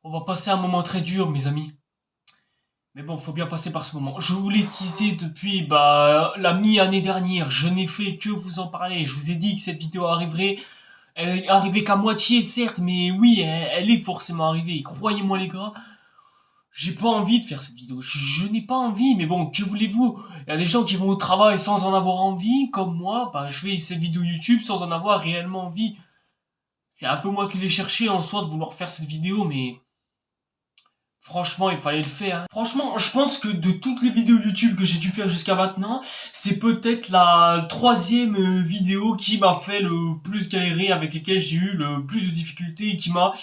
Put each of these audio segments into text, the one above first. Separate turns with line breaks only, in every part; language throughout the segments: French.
On va passer un moment très dur, mes amis. Mais bon, faut bien passer par ce moment. Je vous l'ai teasé depuis la mi-année dernière. Je n'ai fait que vous en parler. Je vous ai dit que cette vidéo arriverait. Elle est arrivée qu'à moitié, certes, mais oui, elle est forcément arrivée. Croyez-moi, les gars, j'ai pas envie de faire cette vidéo. Je n'ai pas envie, mais bon, que voulez-vous? Il y a des gens qui vont au travail sans en avoir envie, comme moi. Bah, je fais cette vidéo YouTube sans en avoir réellement envie. C'est un peu moi qui l'ai cherché en soi de vouloir faire cette vidéo, mais franchement, il fallait le faire. Franchement, je pense que de toutes les vidéos YouTube que j'ai dû faire jusqu'à maintenant, c'est peut-être la troisième vidéo qui m'a fait le plus galérer, avec lesquelles j'ai eu le plus de difficultés et qui m'a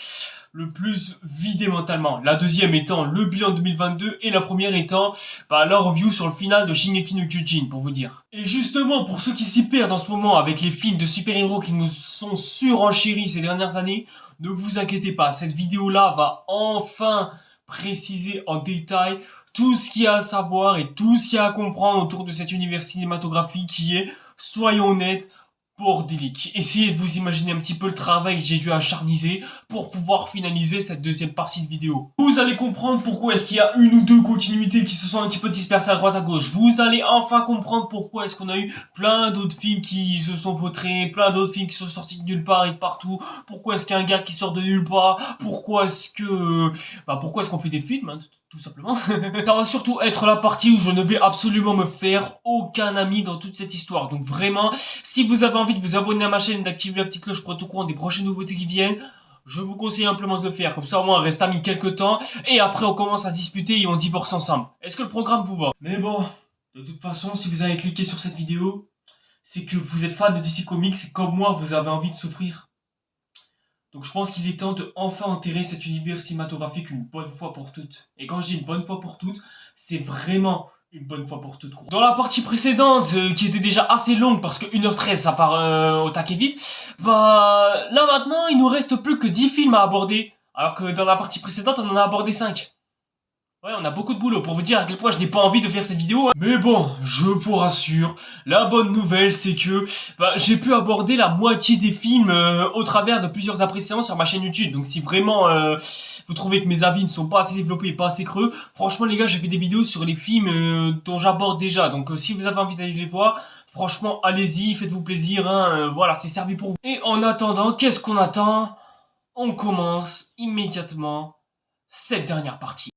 le plus vidé mentalement. La deuxième étant le bilan 2022 et la première étant la review sur le final de Shingeki no Kyojin, pour vous dire. Et justement, pour ceux qui s'y perdent en ce moment avec les films de super-héros qui nous sont surenchéris ces dernières années, ne vous inquiétez pas, cette vidéo-là va enfin préciser en détail tout ce qu'il y a à savoir et tout ce qu'il y a à comprendre autour de cet univers cinématographique qui est, soyons honnêtes, bordélique. Essayez de vous imaginer un petit peu le travail que j'ai dû acharniser pour pouvoir finaliser cette deuxième partie de vidéo. Vous allez comprendre pourquoi est-ce qu'il y a une ou deux continuités qui se sont un petit peu dispersées à droite à gauche. Vous allez enfin comprendre pourquoi est-ce qu'on a eu plein d'autres films qui se sont vautrés, plein d'autres films qui sont sortis de nulle part et de partout. Pourquoi est-ce qu'il y a un gars qui sort de nulle part? Pourquoi est-ce qu'on fait des films, hein, tout simplement. Ça va surtout être la partie où je ne vais absolument me faire aucun ami dans toute cette histoire. Donc vraiment, si vous avez envie de vous abonner à ma chaîne, d'activer la petite cloche pour être au courant des prochaines nouveautés qui viennent, je vous conseille amplement de le faire. Comme ça, au moins, on reste amis quelques temps. Et après, on commence à se disputer et on divorce ensemble. Est-ce que le programme vous va? Mais bon, de toute façon, si vous avez cliqué sur cette vidéo, c'est que vous êtes fan de DC Comics et comme moi, vous avez envie de souffrir. Donc je pense qu'il est temps de enfin enterrer cet univers cinématographique une bonne fois pour toutes. Et quand je dis une bonne fois pour toutes, c'est vraiment une bonne fois pour toutes. Dans la partie précédente, qui était déjà assez longue parce que 1h13 ça part au taquet vite, là maintenant il nous reste plus que 10 films à aborder. Alors que dans la partie précédente on en a abordé 5. Ouais, on a beaucoup de boulot pour vous dire à quel point je n'ai pas envie de faire cette vidéo. Mais bon, je vous rassure, la bonne nouvelle c'est que j'ai pu aborder la moitié des films au travers de plusieurs appréciations sur ma chaîne YouTube. Donc si vraiment vous trouvez que mes avis ne sont pas assez développés et pas assez creux, franchement les gars, j'ai fait des vidéos sur les films dont j'aborde déjà. Donc si vous avez envie d'aller les voir, franchement allez-y, faites-vous plaisir, hein, voilà, c'est servi pour vous. Et en attendant, qu'est-ce qu'on attend? On commence immédiatement cette dernière partie.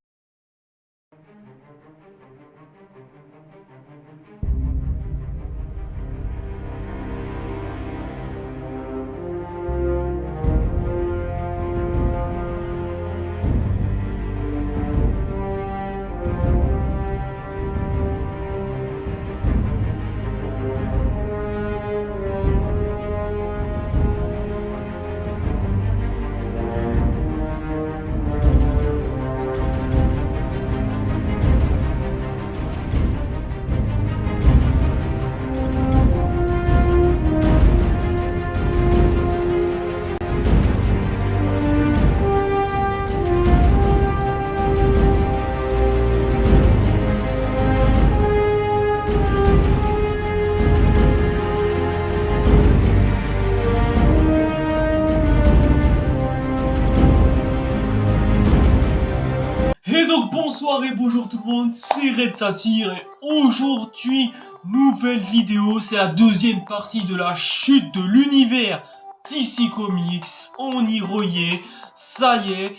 Bonsoir et bonjour tout le monde, c'est Red Satire et aujourd'hui, nouvelle vidéo, c'est la deuxième partie de la chute de l'univers DC Comics. On y reviait, ça y est,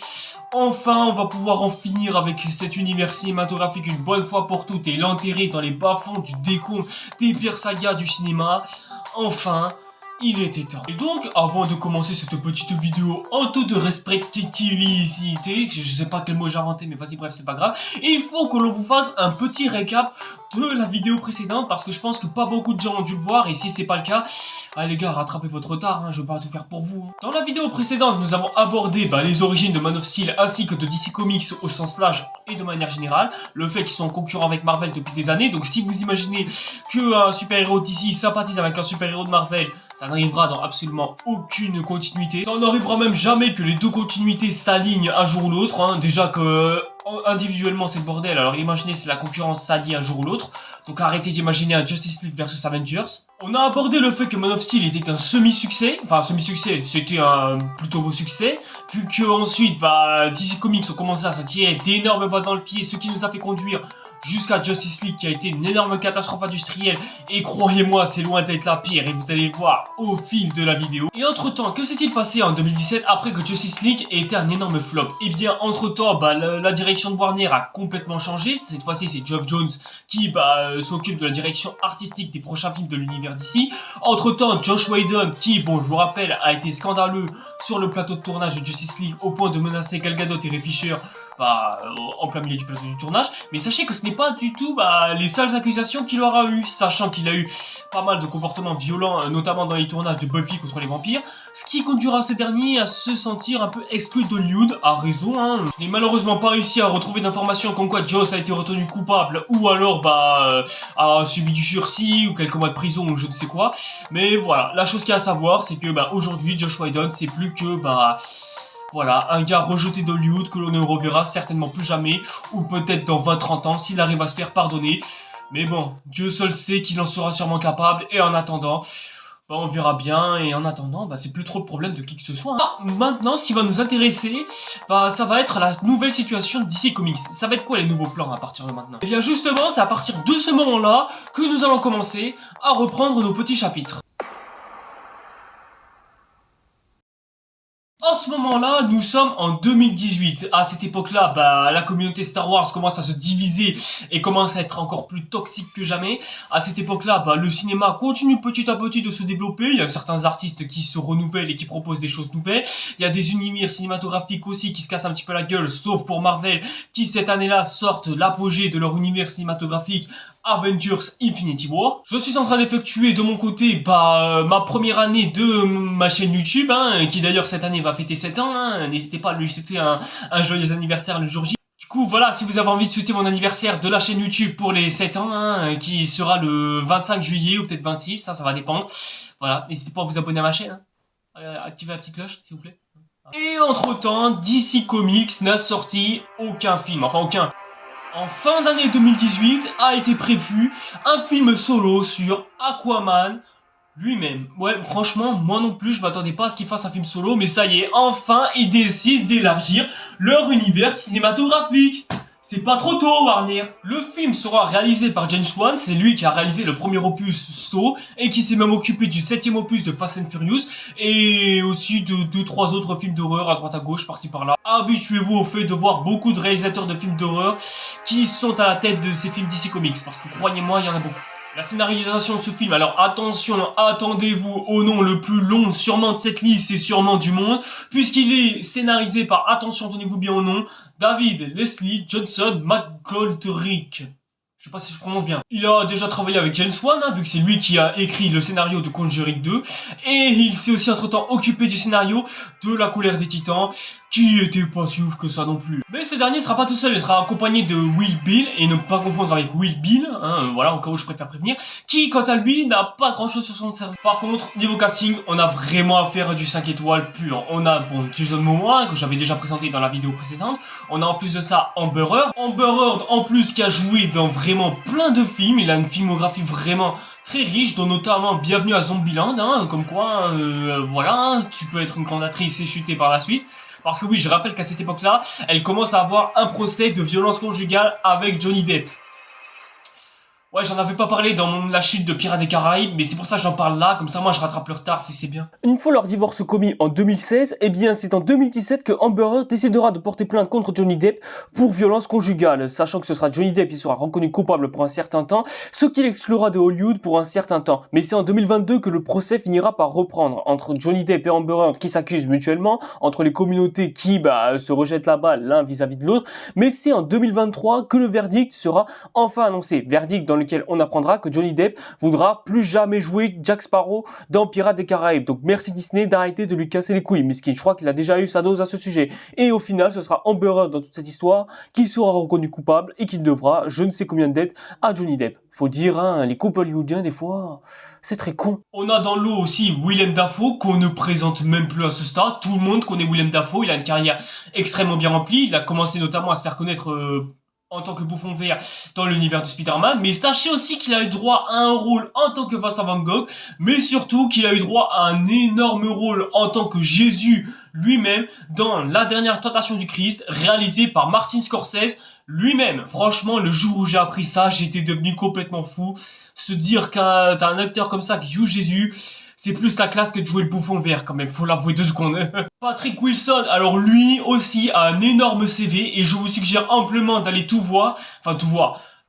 enfin on va pouvoir en finir avec cet univers cinématographique une bonne fois pour toutes et l'enterrer dans les bas-fonds du décombre des pires sagas du cinéma. Enfin, il était temps. Et donc, avant de commencer cette petite vidéo en toute respectivité, je sais pas quel mot j'ai inventé, mais vas-y, bref, c'est pas grave, il faut que l'on vous fasse un petit récap de la vidéo précédente, parce que je pense que pas beaucoup de gens ont dû le voir, et si c'est pas le cas, les gars, rattrapez votre retard, hein, je veux pas tout faire pour vous. Hein. Dans la vidéo précédente, nous avons abordé les origines de Man of Steel, ainsi que de DC Comics au sens large et de manière générale, le fait qu'ils sont concurrents avec Marvel depuis des années, donc si vous imaginez qu'un super-héros d'ici sympathise avec un super-héros de Marvel, ça n'arrivera dans absolument aucune continuité. Ça n'arrivera même jamais que les deux continuités s'alignent un jour ou l'autre. Hein. Déjà que individuellement c'est le bordel, alors imaginez si la concurrence s'allie un jour ou l'autre. Donc arrêtez d'imaginer un Justice League versus Avengers. On a abordé le fait que Man of Steel était un semi-succès, enfin semi-succès, c'était un plutôt beau succès, vu que ensuite DC Comics ont commencé à se tirer d'énormes balles dans le pied, ce qui nous a fait conduire jusqu'à Justice League qui a été une énorme catastrophe industrielle et croyez-moi c'est loin d'être la pire et vous allez le voir au fil de la vidéo. Et entre temps, que s'est-il passé en 2017 après que Justice League ait été un énorme flop? Et bien entre temps la direction de Warner a complètement changé, cette fois-ci c'est Geoff Johns qui s'occupe de la direction artistique des prochains films de l'univers d'ici. Entre temps Josh Whedon qui, bon je vous rappelle, a été scandaleux sur le plateau de tournage de Justice League au point de menacer Gal Gadot et Ray Fisher en plein milieu du plateau du tournage. Mais sachez que ce n'est pas du tout les seules accusations qu'il aura eu, sachant qu'il a eu pas mal de comportements violents, notamment dans les tournages de Buffy contre les vampires, ce qui conduira ce dernier à se sentir un peu exclu d'Hollywood, à raison. Je n'ai malheureusement pas réussi à retrouver d'informations comme quoi Joss a été retenu coupable ou alors a subi du sursis ou quelques mois de prison ou je ne sais quoi. Mais voilà, la chose qu'il y a à savoir, c'est que aujourd'hui Josh Whedon c'est plus que voilà, un gars rejeté d'Hollywood que l'on ne reverra certainement plus jamais, ou peut-être dans 20-30 ans s'il arrive à se faire pardonner. Mais bon, Dieu seul sait qu'il en sera sûrement capable, et en attendant, on verra bien, et en attendant, c'est plus trop le problème de qui que ce soit. Maintenant, ce qui va nous intéresser, ça va être la nouvelle situation de DC Comics. Ça va être quoi les nouveaux plans à partir de maintenant? Et bien justement, c'est à partir de ce moment-là que nous allons commencer à reprendre nos petits chapitres. En ce moment-là, nous sommes en 2018. À cette époque-là, la communauté Star Wars commence à se diviser et commence à être encore plus toxique que jamais. À cette époque-là, le cinéma continue petit à petit de se développer. Il y a certains artistes qui se renouvellent et qui proposent des choses nouvelles. Il y a des univers cinématographiques aussi qui se cassent un petit peu la gueule, sauf pour Marvel, qui cette année-là sortent l'apogée de leur univers cinématographique, Avengers Infinity War. Je suis en train d'effectuer de mon côté ma première année de ma chaîne YouTube, qui d'ailleurs cette année va fêter 7 ans. N'hésitez pas à lui souhaiter un joyeux anniversaire le jour J. Du coup voilà, si vous avez envie de souhaiter mon anniversaire de la chaîne YouTube pour les 7 ans, qui sera le 25 juillet ou peut-être 26, ça va dépendre. Voilà, n'hésitez pas à vous abonner à ma chaîne, activez la petite cloche s'il vous plaît. Et entre temps, DC Comics n'a sorti aucun film, enfin aucun. En fin d'année 2018 a été prévu un film solo sur Aquaman lui-même. Ouais, franchement, moi non plus, je m'attendais pas à ce qu'ils fassent un film solo, mais ça y est, enfin, ils décident d'élargir leur univers cinématographique. C'est pas trop tôt, Warner. Le film sera réalisé par James Wan, c'est lui qui a réalisé le premier opus Saw, et qui s'est même occupé du 7e opus de Fast and Furious, et aussi de 2-3 autres films d'horreur à droite à gauche, par-ci par-là. Habituez-vous au fait de voir beaucoup de réalisateurs de films d'horreur qui sont à la tête de ces films DC Comics, parce que croyez-moi, il y en a beaucoup. La scénarisation de ce film, alors attention, attendez-vous au nom le plus long sûrement de cette liste et sûrement du monde, puisqu'il est scénarisé par, attention, tenez-vous bien au nom, David Leslie Johnson McGoldrick. Je sais pas si je prononce bien. Il a déjà travaillé avec James Wan, vu que c'est lui qui a écrit le scénario de Conjuring 2. Et il s'est aussi entre-temps occupé du scénario de La Colère des Titans, qui était pas si ouf que ça non plus. Mais ce dernier sera pas tout seul, il sera accompagné de Will Bill, et ne pas confondre avec Will Bill, voilà, au cas où je préfère prévenir, qui, quant à lui, n'a pas grand-chose sur son cerveau. Par contre, niveau casting, on a vraiment affaire à du 5 étoiles pur. On a, Jason Momoa, que j'avais déjà présenté dans la vidéo précédente. On a en plus de ça Amber Heard. Amber Heard, en plus, qui a joué dans vraiment plein de films. Il a une filmographie vraiment très riche, dont notamment Bienvenue à Zombieland, comme quoi, voilà, tu peux être une grande actrice et chuter par la suite. Parce que oui, je rappelle qu'à cette époque-là, elle commence à avoir un procès de violence conjugale avec Johnny Depp. Ouais, j'en avais pas parlé dans la chute de Pirates des Caraïbes, mais c'est pour ça que j'en parle là, comme ça moi je rattrape le retard si c'est bien. Une fois leur divorce commis en 2016, eh bien c'est en 2017 que Amber Heard décidera de porter plainte contre Johnny Depp pour violence conjugale, sachant que ce sera Johnny Depp qui sera reconnu coupable pour un certain temps, ce qui l'exclura de Hollywood pour un certain temps. Mais c'est en 2022 que le procès finira par reprendre entre Johnny Depp et Amber Heard qui s'accusent mutuellement, entre les communautés qui se rejettent la balle l'un vis-à-vis de l'autre, mais c'est en 2023 que le verdict sera enfin annoncé. Verdict dans
lequel on apprendra que Johnny Depp voudra plus jamais jouer Jack Sparrow dans Pirates des Caraïbes. Donc merci Disney d'arrêter de lui casser les couilles, miskin. Je crois qu'il a déjà eu sa dose à ce sujet. Et au final, ce sera Amber Heard dans toute cette histoire qui sera reconnu coupable et qui devra je ne sais combien de dettes à Johnny Depp. Faut dire, hein, les couples hollywoodiens, des fois, c'est très con.
On a dans l'eau aussi Willem Dafoe, qu'on ne présente même plus à ce stade. Tout le monde connaît Willem Dafoe, il a une carrière extrêmement bien remplie. Il a commencé notamment à se faire connaître en tant que bouffon vert dans l'univers de Spider-Man. Mais sachez aussi qu'il a eu droit à un rôle en tant que Vincent Van Gogh, mais surtout qu'il a eu droit à un énorme rôle en tant que Jésus lui-même dans La Dernière Tentation du Christ, réalisé par Martin Scorsese lui-même. Franchement, le jour où j'ai appris ça, j'étais devenu complètement fou. Se dire t'as un acteur comme ça qui joue Jésus, c'est plus la classe que de jouer le bouffon vert quand même, faut l'avouer 2 secondes. Patrick Wilson, alors lui aussi a un énorme CV et je vous suggère amplement d'aller tout voir,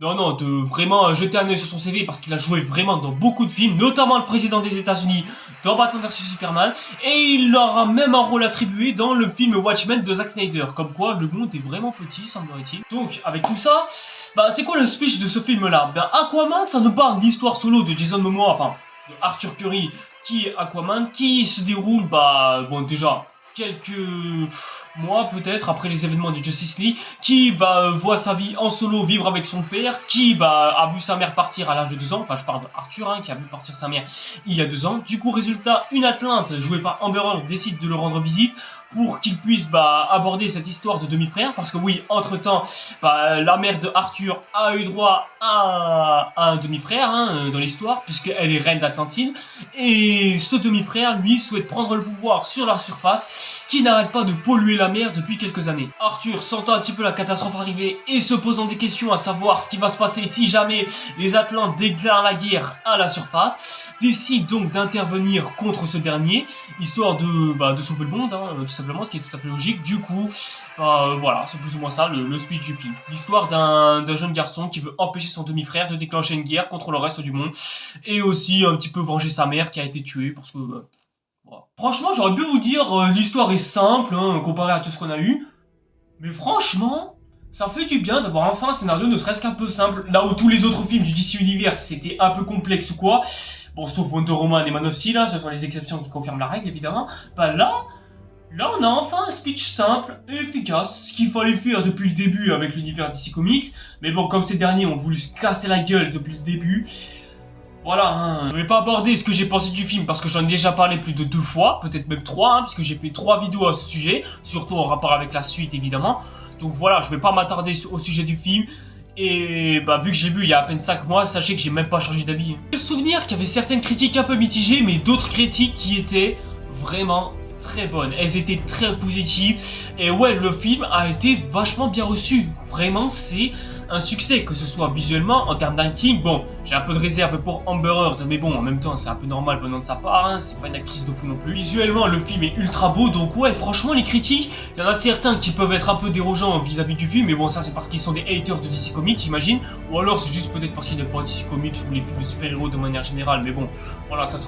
non, de vraiment jeter un œil sur son CV parce qu'il a joué vraiment dans beaucoup de films, notamment le président des États-Unis dans Batman vs Superman, et il aura même un rôle attribué dans le film Watchmen de Zack Snyder, comme quoi le monde est vraiment petit, semblerait-il. Donc avec tout ça, c'est quoi le speech de ce film-là? Aquaman, ça nous parle d'histoire solo de Jason Momoa, enfin de Arthur Curry, qui est Aquaman, qui se déroule, bon déjà, quelques mois peut-être après les événements de Justice League, qui voit sa vie en solo vivre avec son père, qui a vu sa mère partir à l'âge de 2 ans, enfin je parle d'Arthur, qui a vu partir sa mère il y a 2 ans. Du coup résultat, une Atlante jouée par Amber Heard décide de le rendre visite pour qu'il puisse aborder cette histoire de demi-frère, parce que oui, entre-temps, la mère de Arthur a eu droit à un demi-frère dans l'histoire, puisqu'elle est reine d'Atlantide, et ce demi-frère, lui, souhaite prendre le pouvoir sur la surface, qui n'arrête pas de polluer la mer depuis quelques années. Arthur, sentant un petit peu la catastrophe arriver et se posant des questions à savoir ce qui va se passer si jamais les Atlantes déclarent la guerre à la surface, décide donc d'intervenir contre ce dernier, histoire de sauver le monde, tout simplement, ce qui est tout à fait logique. Du coup, voilà, c'est plus ou moins ça le speech du film. L'histoire d'un jeune garçon qui veut empêcher son demi-frère de déclencher une guerre contre le reste du monde, et aussi un petit peu venger sa mère qui a été tuée, parce que... Franchement, j'aurais pu vous dire, l'histoire est simple, comparée à tout ce qu'on a eu. Mais franchement, ça fait du bien d'avoir enfin un scénario ne serait-ce qu'un peu simple. Là où tous les autres films du DC Universe, c'était un peu complexe ou quoi. Bon, sauf Wonder Woman et Man of Steel, ce sont les exceptions qui confirment la règle, évidemment. Là, on a enfin un speech simple et efficace, ce qu'il fallait faire depuis le début avec l'univers DC Comics. Mais bon, comme ces derniers ont voulu se casser la gueule depuis le début... Voilà, je vais pas aborder ce que j'ai pensé du film parce que j'en ai déjà parlé plus de 2 fois, peut-être même 3, puisque j'ai fait 3 vidéos à ce sujet, surtout en rapport avec la suite évidemment. Donc voilà, je vais pas m'attarder au sujet du film. Et vu que j'ai vu il y a à peine 5 mois, sachez que j'ai même pas changé d'avis. J'ai le souvenir qu'il y avait certaines critiques un peu mitigées, mais d'autres critiques qui étaient vraiment très bonnes. Elles étaient très positives. Et ouais, le film a été vachement bien reçu. Vraiment, c'est un succès, que ce soit visuellement, en termes d'acting. Bon, j'ai un peu de réserve pour Amber Heard, mais bon, en même temps, c'est un peu normal venant de sa part, c'est pas une actrice de fou non plus. Visuellement, le film est ultra beau, donc ouais, franchement, les critiques, il y en a certains qui peuvent être un peu dérangeants vis-à-vis du film, mais bon, ça c'est parce qu'ils sont des haters de DC Comics, j'imagine, ou alors c'est juste peut-être parce qu'ils n'aiment pas DC Comics ou les films de super-héros de manière générale, mais bon, voilà, ça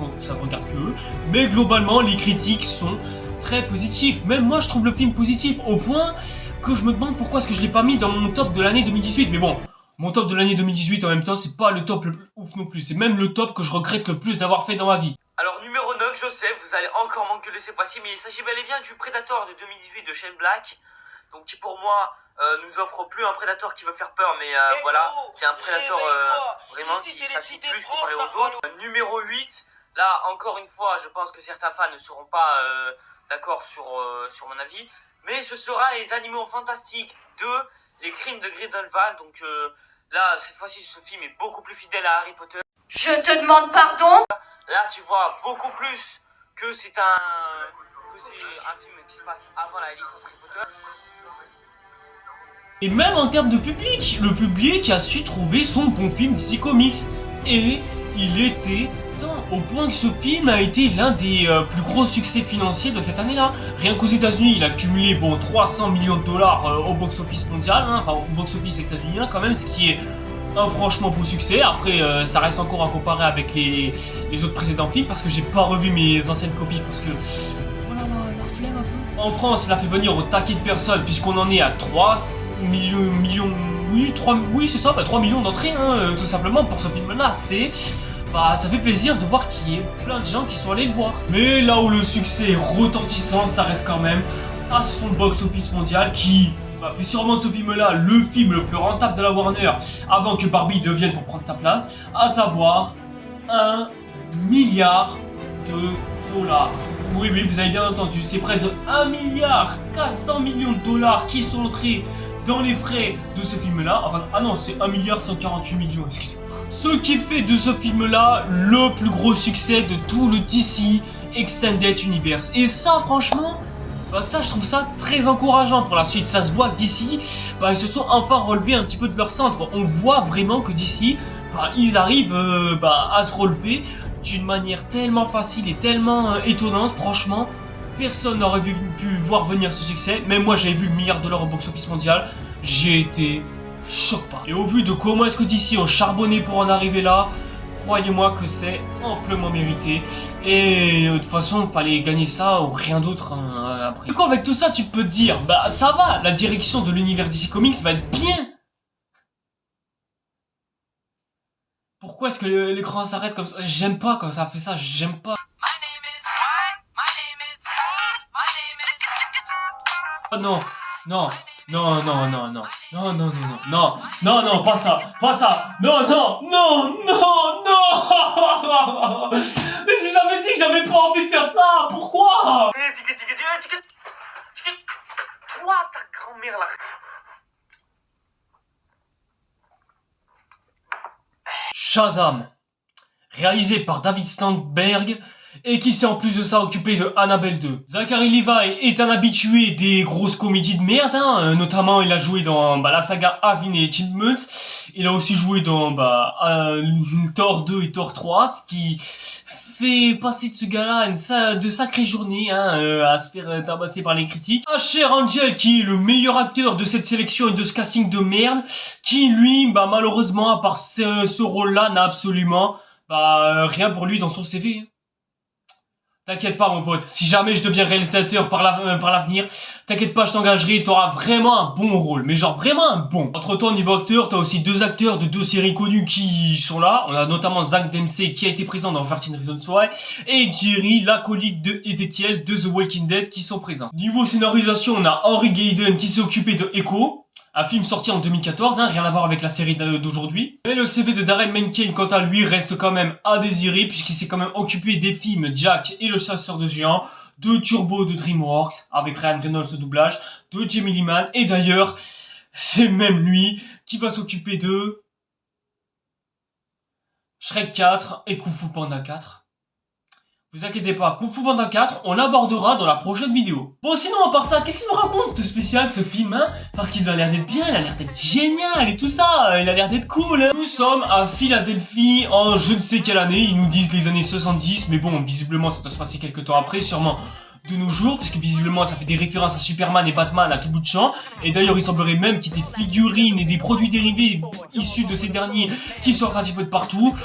regarde que eux. Mais globalement, les critiques sont très positives. Même moi, je trouve le film positif, au point que je me demande pourquoi est-ce que je l'ai pas mis dans mon top de l'année 2018. Mais bon, mon top de l'année 2018 en même temps, c'est pas le top le plus ouf non plus. C'est même le top que je regrette le plus d'avoir fait dans ma vie.
Alors numéro 9, je sais, vous allez encore m'engueuler ces fois-ci, mais il s'agit bel et bien du Predator de 2018 de Shane Black. Donc qui pour moi nous offre plus un Predator qui veut faire peur, mais voilà, c'est un Predator vraiment qui s'assied plus comparé aux autres. Numéro 8, là encore une fois, je pense que certains fans ne seront pas d'accord sur mon avis. Mais ce sera Les Animaux Fantastiques 2, Les Crimes de Grindelwald. Donc là, cette fois-ci, ce film est beaucoup plus fidèle à Harry Potter.
Je te demande pardon.
Là, tu vois beaucoup plus que c'est un film qui se passe avant la licence Harry Potter.
Et même en termes de public, le public a su trouver son bon film DC Comics. Et il était... au point que ce film a été l'un des plus gros succès financiers de cette année-là. Rien qu'aux États-Unis, il a cumulé 300 millions de dollars au box-office mondial, enfin au box-office états-unien quand même, ce qui est un franchement beau succès. Après, ça reste encore à comparer avec les autres précédents films parce que j'ai pas revu mes anciennes copies parce que voilà la flemme un peu. En France, il a fait venir au taquet de personnes puisqu'on en est à 3 millions oui c'est ça, 3 millions d'entrées, hein, tout simplement pour ce film-là. Ça fait plaisir de voir qu'il y ait plein de gens qui sont allés le voir. Mais là où le succès est retentissant, ça reste quand même à son box-office mondial qui fait sûrement de ce film-là le film le plus rentable de la Warner avant que Barbie devienne pour prendre sa place, à savoir 1 milliard de dollars. Oui, vous avez bien entendu, c'est près de 1 milliard 400 millions de dollars qui sont entrés dans les frais de ce film-là. Enfin, ah non, c'est 1 milliard 148 millions, excusez-moi. Ce qui fait de ce film-là le plus gros succès de tout le DC Extended Universe. Et ça, franchement, ça, je trouve ça très encourageant pour la suite. Ça se voit que DC, ils se sont enfin relevés un petit peu de leur centre. On voit vraiment que DC, ils arrivent à se relever d'une manière tellement facile et tellement étonnante. Franchement, personne n'aurait pu voir venir ce succès. Même moi, j'avais vu le milliard de dollars au box-office mondial. J'ai été choqué. Et au vu de comment est-ce que DC ont charbonné pour en arriver là, croyez-moi que c'est amplement mérité. Et de toute façon, il fallait gagner ça ou rien d'autre après. Du coup, avec tout ça, tu peux te dire, ça va, la direction de l'univers DC Comics va être bien. Pourquoi est-ce que l'écran s'arrête comme ça? J'aime pas quand ça fait ça, j'aime pas. Oh non, non, non, non, non, non, non, non, non, non, non, non, pas ça, non, non, non, non, non. Mais je vous avais dit que j'avais pas envie de faire ça, pourquoi?
Toi, ta grand-mère là.
Shazam, réalisé par David Sandberg et qui s'est en plus de ça occupé de Annabelle 2. Zachary Levi est un habitué des grosses comédies de merde, notamment il a joué dans la saga Alvin et Chipmunks, il a aussi joué dans Thor 2 et Thor 3, ce qui fait passer de ce gars-là de sacrées journées à se faire tabasser par les critiques. Asher Angel, qui est le meilleur acteur de cette sélection et de ce casting de merde, qui lui, malheureusement, à part ce rôle-là, n'a absolument rien pour lui dans son CV. T'inquiète pas mon pote, si jamais je deviens réalisateur par l'avenir, t'inquiète pas, je t'engagerai, t'auras vraiment un bon rôle, mais genre vraiment un bon. Entre temps, niveau acteur, t'as aussi 2 acteurs de 2 séries connues qui sont là. On a notamment Zach Dempsey qui a été présent dans 13 Reasons Why et Jerry, l'acolyte de Ezekiel de The Walking Dead qui sont présents. Niveau scénarisation, on a Henry Gayden qui s'est occupé de Echo. Un film sorti en 2014, rien à voir avec la série d'aujourd'hui. Mais le CV de Darren Menken, quant à lui, reste quand même à désirer, puisqu'il s'est quand même occupé des films Jack et le chasseur de géants, de Turbo de DreamWorks, avec Ryan Reynolds au doublage, de Jamie Lee Mann, et d'ailleurs, c'est même lui qui va s'occuper de Shrek 4 et Kung Fu Panda 4. Vous inquiétez pas, Kung Fu Panda 4, on l'abordera dans la prochaine vidéo. Bon, sinon, à part ça, qu'est-ce qu'il nous raconte de spécial, ce film, Parce qu'il a l'air d'être bien, il a l'air d'être génial et tout ça, il a l'air d'être cool, Nous sommes à Philadelphie en je ne sais quelle année, ils nous disent les années 70, mais bon, visiblement, ça doit se passer quelques temps après, sûrement de nos jours, puisque visiblement, ça fait des références à Superman et Batman à tout bout de champ, et d'ailleurs, il semblerait même qu'il y ait des figurines et des produits dérivés issus de ces derniers qui sortent un petit peu de partout.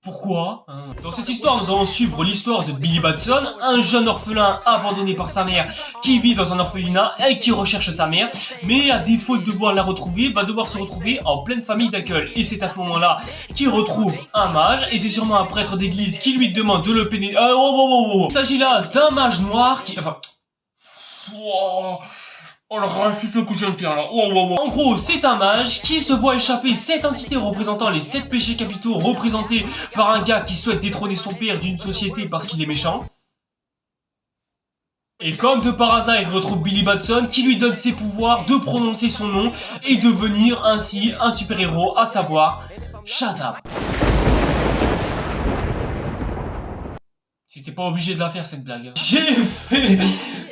Pourquoi? Dans cette histoire, nous allons suivre l'histoire de Billy Batson, un jeune orphelin abandonné par sa mère qui vit dans un orphelinat et qui recherche sa mère, mais à défaut de devoir la retrouver, va devoir se retrouver en pleine famille d'accueil. Et c'est à ce moment-là qu'il retrouve un mage, et c'est sûrement un prêtre d'église qui lui demande de le pénétrer. Il s'agit là d'un mage noir qui... Oh le racisme que je viens de faire là. En gros, c'est un mage qui se voit échapper 7 entités représentant les 7 péchés capitaux représentés par un gars qui souhaite détrôner son père d'une société parce qu'il est méchant. Et comme de par hasard, il retrouve Billy Batson qui lui donne ses pouvoirs de prononcer son nom et devenir ainsi un super-héros, à savoir Shazam. J'étais pas obligé de la faire cette blague. J'ai fait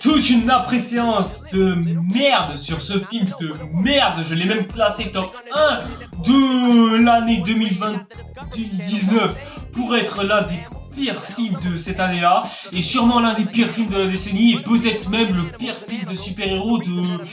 toute une après-séance de merde sur ce film de merde. Je l'ai même classé top 1 de l'année 2019 pour être l'un des pires films de cette année-là. Et sûrement l'un des pires films de la décennie. Et peut-être même le pire film de super-héros de...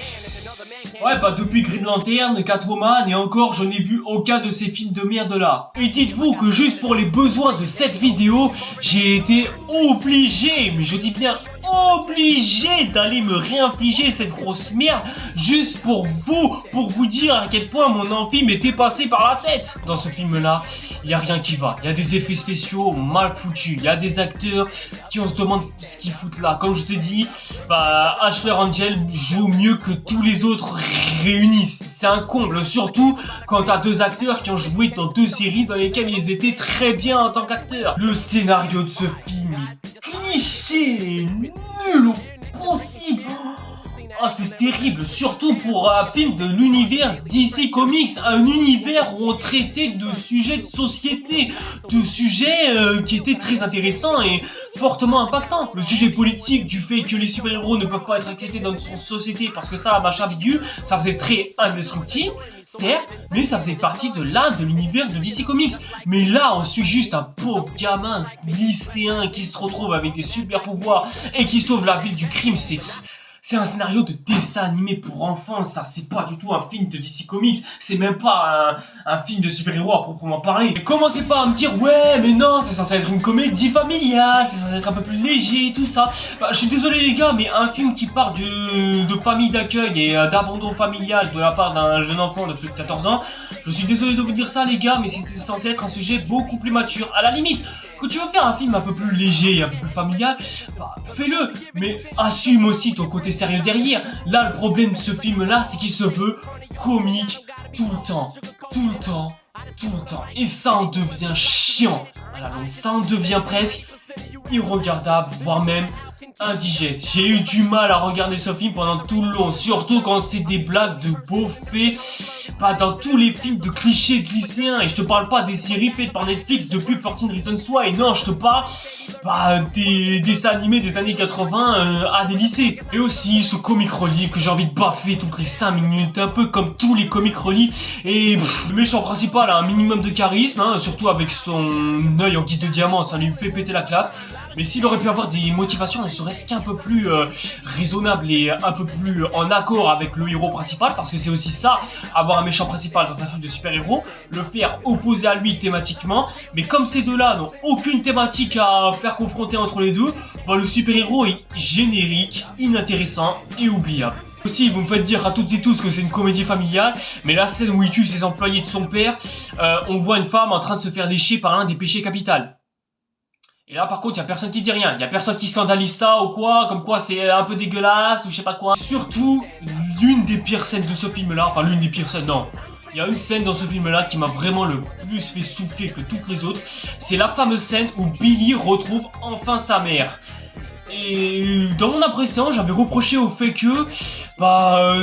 Ouais, depuis Green Lantern, Catwoman, et encore, je n'ai vu aucun de ces films de merde là. Et dites-vous que juste pour les besoins de cette vidéo, j'ai été obligé, mais je dis bien obligé d'aller me réinfliger cette grosse merde juste pour vous dire à quel point mon amphi m'était passé par la tête. Dans ce film-là, il y a rien qui va. Il y a des effets spéciaux mal foutus. Il y a des acteurs qui on se demande ce qu'ils foutent là. Comme je te dis, Ashley Angel joue mieux que tous les autres réunis. C'est un comble, surtout quand t'as deux acteurs qui ont joué dans deux séries dans lesquelles ils étaient très bien en tant qu'acteurs. Le scénario de ce film est cliché, nul au possible. Ah, c'est terrible, surtout pour un film de l'univers DC Comics, un univers où on traitait de sujets de société, de sujets qui étaient très intéressants et fortement impactants. Le sujet politique du fait que les super-héros ne peuvent pas être acceptés dans notre société parce que ça, machin bidule, ça faisait très indestructible, certes, mais ça faisait partie de l'âme de l'univers de DC Comics. Mais là, on suit juste un pauvre gamin lycéen qui se retrouve avec des super-pouvoirs et qui sauve la ville du crime, c'est un scénario de dessin animé pour enfants, ça, c'est pas du tout un film de DC Comics, c'est même pas un film de super-héros à proprement parler. Et commencez pas à me dire, ouais, mais non, c'est censé être une comédie familiale, c'est censé être un peu plus léger, tout ça. Je suis désolé les gars, mais un film qui parle de famille d'accueil et d'abandon familial de la part d'un jeune enfant de plus de 14 ans, je suis désolé de vous dire ça les gars, mais c'est censé être un sujet beaucoup plus mature. À la limite, quand tu veux faire un film un peu plus léger et un peu plus familial, fais-le, mais assume aussi ton côté sérieux derrière. Là, le problème de ce film-là, c'est qu'il se veut comique tout le temps, tout le temps, tout le temps. Et ça en devient chiant. Voilà, donc ça en devient presque irregardable, voire même indigeste. J'ai eu du mal à regarder ce film pendant tout le long, surtout quand c'est des blagues de beaufs dans tous les films de clichés de lycéens. Et je te parle pas des séries faites par Netflix depuis 14 Reasons Why, non, je te parle des dessins animés des années 80 à des lycées. Et aussi ce comic relief que j'ai envie de baffer toutes les 5 minutes, un peu comme tous les comic relief. Et le méchant principal a un minimum de charisme, hein, surtout avec son œil en guise de diamant, ça lui fait péter la classe. Mais s'il aurait pu avoir des motivations ne serait-ce qu'un peu plus raisonnables et un peu plus en accord avec le héros principal, parce que c'est aussi ça, avoir un méchant principal dans un film de super-héros, le faire opposé à lui thématiquement. Mais comme ces deux-là n'ont aucune thématique à faire confronter entre les deux, le super-héros est générique, inintéressant et oubliable. Aussi, vous me faites dire à toutes et tous que c'est une comédie familiale, mais la scène où il tue ses employés de son père, on voit une femme en train de se faire lécher par l'un des péchés capitaux. Et là par contre, il y a personne qui dit rien, il y a personne qui scandalise ça ou quoi, comme quoi c'est un peu dégueulasse ou je sais pas quoi. Surtout, l'une des pires scènes de ce film-là, enfin l'une des pires scènes, non. Il y a une scène dans ce film-là qui m'a vraiment le plus fait souffler que toutes les autres. C'est la fameuse scène où Billy retrouve enfin sa mère. Et dans mon impression, j'avais reproché au fait que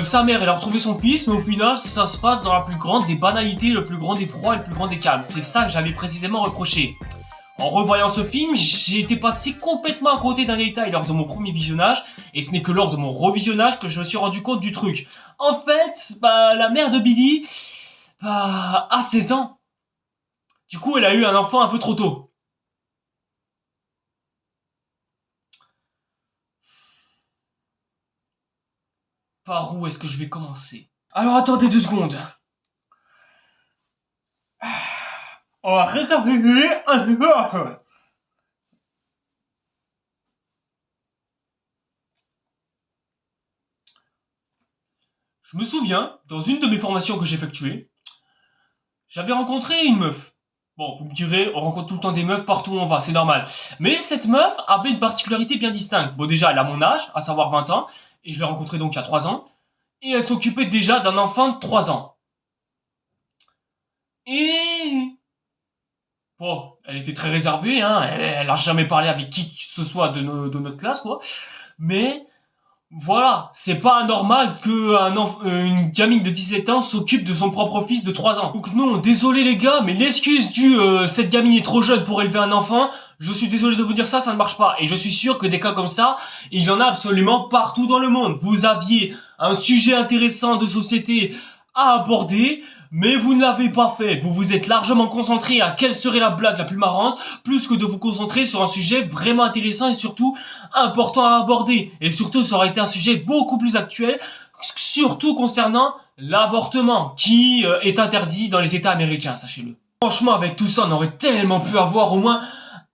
sa mère elle a retrouvé son fils, mais au final ça se passe dans la plus grande des banalités, le plus grand des froids et le plus grand des calmes. C'est ça que j'avais précisément reproché. En revoyant ce film, j'ai été passé complètement à côté d'un détail lors de mon premier visionnage, et ce n'est que lors de mon revisionnage que je me suis rendu compte du truc. En fait, la mère de Billy a 16 ans. Du coup, elle a eu un enfant un peu trop tôt. Par où est-ce que je vais commencer? Alors attendez 2 secondes. Je me souviens, dans une de mes formations que j'effectuais, j'avais rencontré une meuf. Bon, vous me direz, on rencontre tout le temps des meufs partout où on va, c'est normal. Mais cette meuf avait une particularité bien distincte. Bon, déjà, elle a mon âge, à savoir 20 ans, et je l'ai rencontrée donc il y a 3 ans, et elle s'occupait déjà d'un enfant de 3 ans. Et... bon, elle était très réservée, hein, elle a jamais parlé avec qui que ce soit de notre classe, quoi. Mais... voilà, c'est pas anormal que une gamine de 17 ans s'occupe de son propre fils de 3 ans. Donc non, désolé les gars, mais l'excuse du cette gamine est trop jeune pour élever un enfant, je suis désolé de vous dire ça, ça ne marche pas. Et je suis sûr que des cas comme ça, il y en a absolument partout dans le monde. Vous aviez un sujet intéressant de société à aborder, mais vous ne l'avez pas fait. Vous vous êtes largement concentré à quelle serait la blague la plus marrante, plus que de vous concentrer sur un sujet vraiment intéressant et surtout important à aborder. Et surtout, ça aurait été un sujet beaucoup plus actuel, surtout concernant l'avortement, qui est interdit dans les États américains, sachez-le. Franchement, avec tout ça, on aurait tellement pu avoir au moins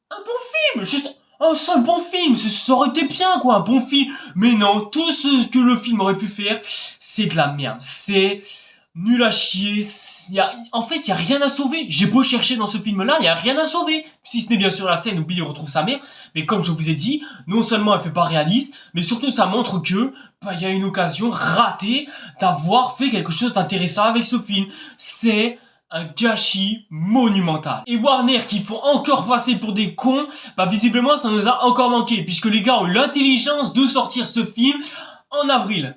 un bon film, juste Un seul bon film, ça aurait été bien quoi, un bon film. Mais non, tout ce que le film aurait pu faire, c'est de la merde. C'est nul à chier. En fait, il y a rien à sauver. J'ai beau chercher dans ce film-là, il y a rien à sauver. Si ce n'est bien sûr la scène où Billy retrouve sa mère. Mais comme je vous ai dit, non seulement elle fait pas réaliste, mais surtout ça montre que il y a une occasion ratée d'avoir fait quelque chose d'intéressant avec ce film. C'est un gâchis monumental. Et Warner qui font encore passer pour des cons, visiblement ça nous a encore manqué, puisque les gars ont eu l'intelligence de sortir ce film en avril.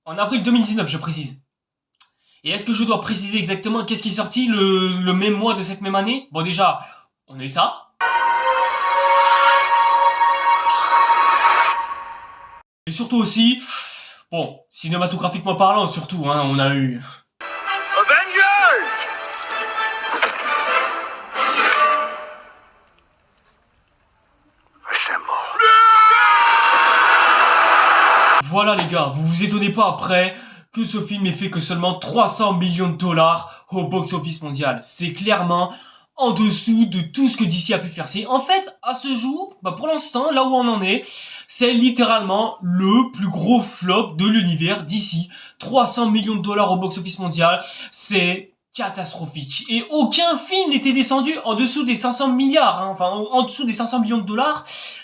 En avril 2019, je précise. Et est-ce que je dois préciser exactement qu'est-ce qui est sorti le même mois de cette même année? Bon déjà, on a eu ça. Et surtout aussi, bon, cinématographiquement parlant surtout, hein, on a eu... Voilà les gars, vous vous étonnez pas après que ce film ait fait que seulement 300 millions de dollars au box-office mondial. C'est clairement en dessous de tout ce que DC a pu faire. C'est en fait, à ce jour, pour l'instant, là où on en est, c'est littéralement le plus gros flop de l'univers DC. 300 millions de dollars au box-office mondial, c'est catastrophique. Et aucun film n'était descendu en dessous des 500 milliards, hein. Enfin en dessous des 500 millions de dollars.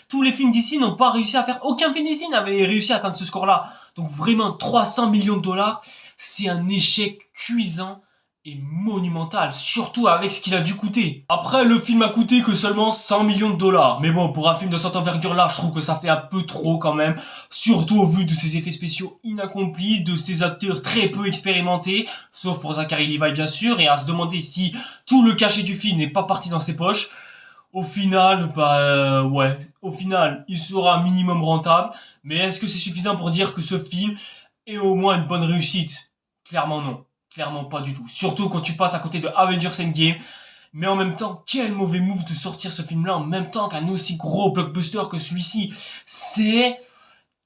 Tous les films d'ici n'ont pas réussi à faire, aucun film d'ici n'avait réussi à atteindre ce score-là. Donc vraiment 300 millions de dollars, c'est un échec cuisant et monumental, surtout avec ce qu'il a dû coûter. Après, le film a coûté que seulement 100 millions de dollars. Mais bon, pour un film de cette envergure-là, je trouve que ça fait un peu trop quand même. Surtout au vu de ses effets spéciaux inaccomplis, de ses acteurs très peu expérimentés, sauf pour Zachary Levi bien sûr, et à se demander si tout le cachet du film n'est pas parti dans ses poches. Au final, ouais, au final, il sera un minimum rentable. Mais est-ce que c'est suffisant pour dire que ce film est au moins une bonne réussite? Clairement non. Clairement pas du tout. Surtout quand tu passes à côté de Avengers Endgame. Mais en même temps, quel mauvais move de sortir ce film-là en même temps qu'un aussi gros blockbuster que celui-ci. C'est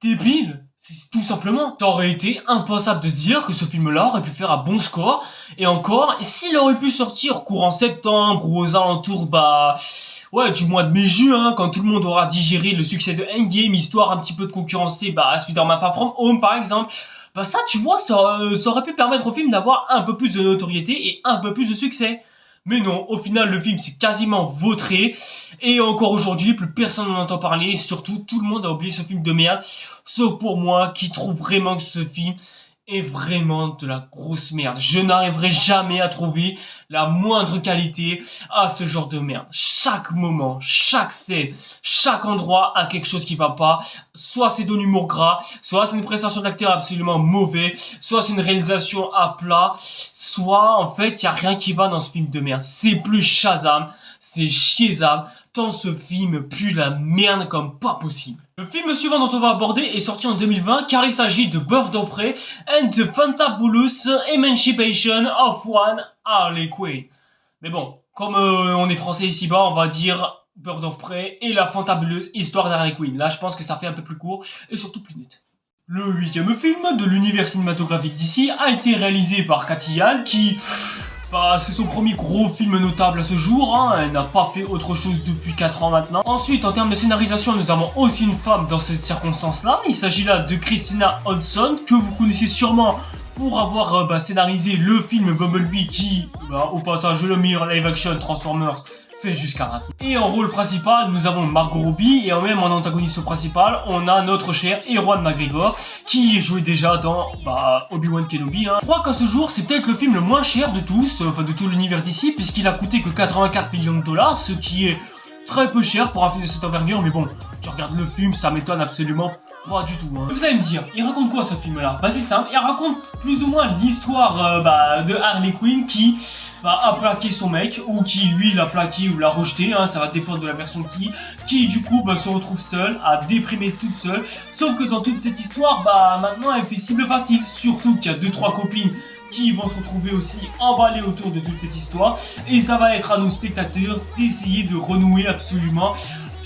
débile. C'est tout simplement. Ça aurait été impensable de se dire que ce film-là aurait pu faire un bon score. Et encore, s'il aurait pu sortir courant septembre ou aux alentours, ouais, du mois de mai-juin, quand tout le monde aura digéré le succès de Endgame, histoire un petit peu de concurrencer, Spider-Man Far From Home, par exemple. Ça, tu vois, ça aurait pu permettre au film d'avoir un peu plus de notoriété et un peu plus de succès. Mais non, au final, le film s'est quasiment vautré. Et encore aujourd'hui, plus personne n'en entend parler. Surtout, tout le monde a oublié ce film de merde. Sauf pour moi, qui trouve vraiment que ce film est vraiment de la grosse merde. Je n'arriverai jamais à trouver la moindre qualité à ce genre de merde. Chaque moment, chaque scène, chaque endroit a quelque chose qui va pas. Soit c'est de l'humour gras, soit c'est une prestation d'acteur absolument mauvais, soit c'est une réalisation à plat, soit en fait il y a rien qui va dans ce film de merde. C'est plus Shazam, c'est Shazam, tant ce film pue la merde comme pas possible. Le film suivant dont on va aborder est sorti en 2020 car il s'agit de Birds of Prey and the Fantabulous Emancipation of One Harley Quinn. Mais bon, comme on est français ici-bas, on va dire Birds of Prey et la fantabuleuse histoire d'Harley Quinn. Là, je pense que ça fait un peu plus court et surtout plus net. Le 8e film de l'univers cinématographique d'ici a été réalisé par Cathy Yan qui... c'est son premier gros film notable à ce jour, hein. Elle n'a pas fait autre chose depuis 4 ans maintenant. Ensuite, en termes de scénarisation, nous avons aussi une femme dans cette circonstance-là. Il s'agit là de Christina Hodson, que vous connaissez sûrement pour avoir scénarisé le film Bumblebee qui, au passage, le meilleur live-action Transformers fait jusqu'à maintenant. Et en rôle principal, nous avons Margot Robbie, et même en antagoniste principal, on a notre cher Ewan McGregor, qui jouait déjà dans Obi-Wan Kenobi. Je crois qu'à ce jour, c'est peut-être le film le moins cher de tous, de tout l'univers d'ici, puisqu'il a coûté que 84 millions de dollars, ce qui est très peu cher pour un film de cette envergure, mais bon, tu regardes le film, ça m'étonne absolument pas du tout. Vous allez me dire, il raconte quoi ce film-là? C'est simple, il raconte plus ou moins l'histoire de Harley Quinn qui a plaqué son mec, ou qui lui l'a plaqué ou l'a rejeté, hein, ça va dépendre de la version qui du coup se retrouve seule, à déprimer toute seule, sauf que dans toute cette histoire, maintenant elle fait cible facile, surtout qu'il y a 2-3 copines qui vont se retrouver aussi emballées autour de toute cette histoire, et ça va être à nos spectateurs d'essayer de renouer absolument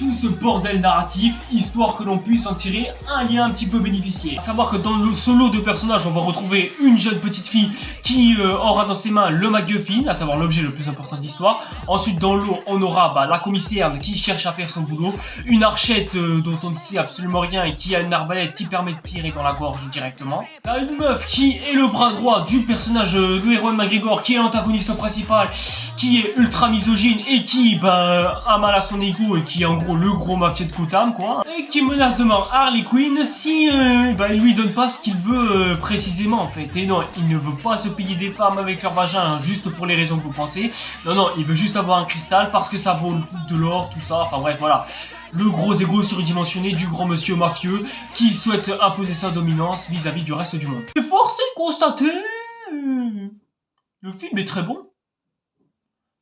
tout ce bordel narratif, histoire que l'on puisse en tirer un lien un petit peu bénéficié. A savoir que dans le solo de personnages, on va retrouver une jeune petite fille qui aura dans ses mains le MacGuffin, à savoir l'objet le plus important de l'histoire. Ensuite, dans l'eau, on aura la commissaire qui cherche à faire son boulot, une archette dont on ne sait absolument rien et qui a une arbalète qui permet de tirer dans la gorge directement. Là, une meuf qui est le bras droit du personnage de Ewan McGregor, qui est l'antagoniste principal, qui est ultra misogyne et qui a mal à son ego et qui est en gros le gros mafieux de Gotham, quoi, et qui menace de mort Harley Quinn si il lui donne pas ce qu'il veut précisément en fait. Et non, il ne veut pas se payer des femmes avec leur vagin juste pour les raisons que vous pensez. Non, il veut juste avoir un cristal parce que ça vaut le coup de l'or, tout ça, enfin bref, voilà. Le gros ego surdimensionné du grand monsieur mafieux qui souhaite imposer sa dominance vis-à-vis du reste du monde. Et force est de constater, le film est très bon.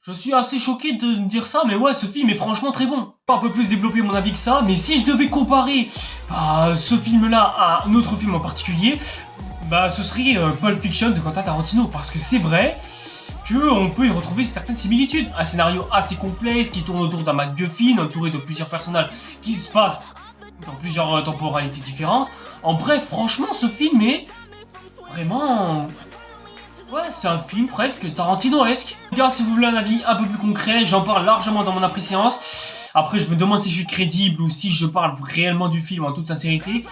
Je suis assez choqué de dire ça, mais ouais, ce film est franchement très bon. Pas un peu plus développer mon avis que ça, mais si je devais comparer ce film-là à un autre film en particulier, ce serait Pulp Fiction de Quentin Tarantino, parce que c'est vrai qu'on peut y retrouver certaines similitudes. Un scénario assez complexe qui tourne autour d'un MacGuffin, entouré de plusieurs personnages qui se passent dans plusieurs temporalités différentes. En bref, franchement, ce film est vraiment... ouais, c'est un film presque Tarantino-esque. Les gars, si vous voulez un avis un peu plus concret, j'en parle largement dans mon après-séance. Après, je me demande si je suis crédible ou si je parle réellement du film en toute sincérité.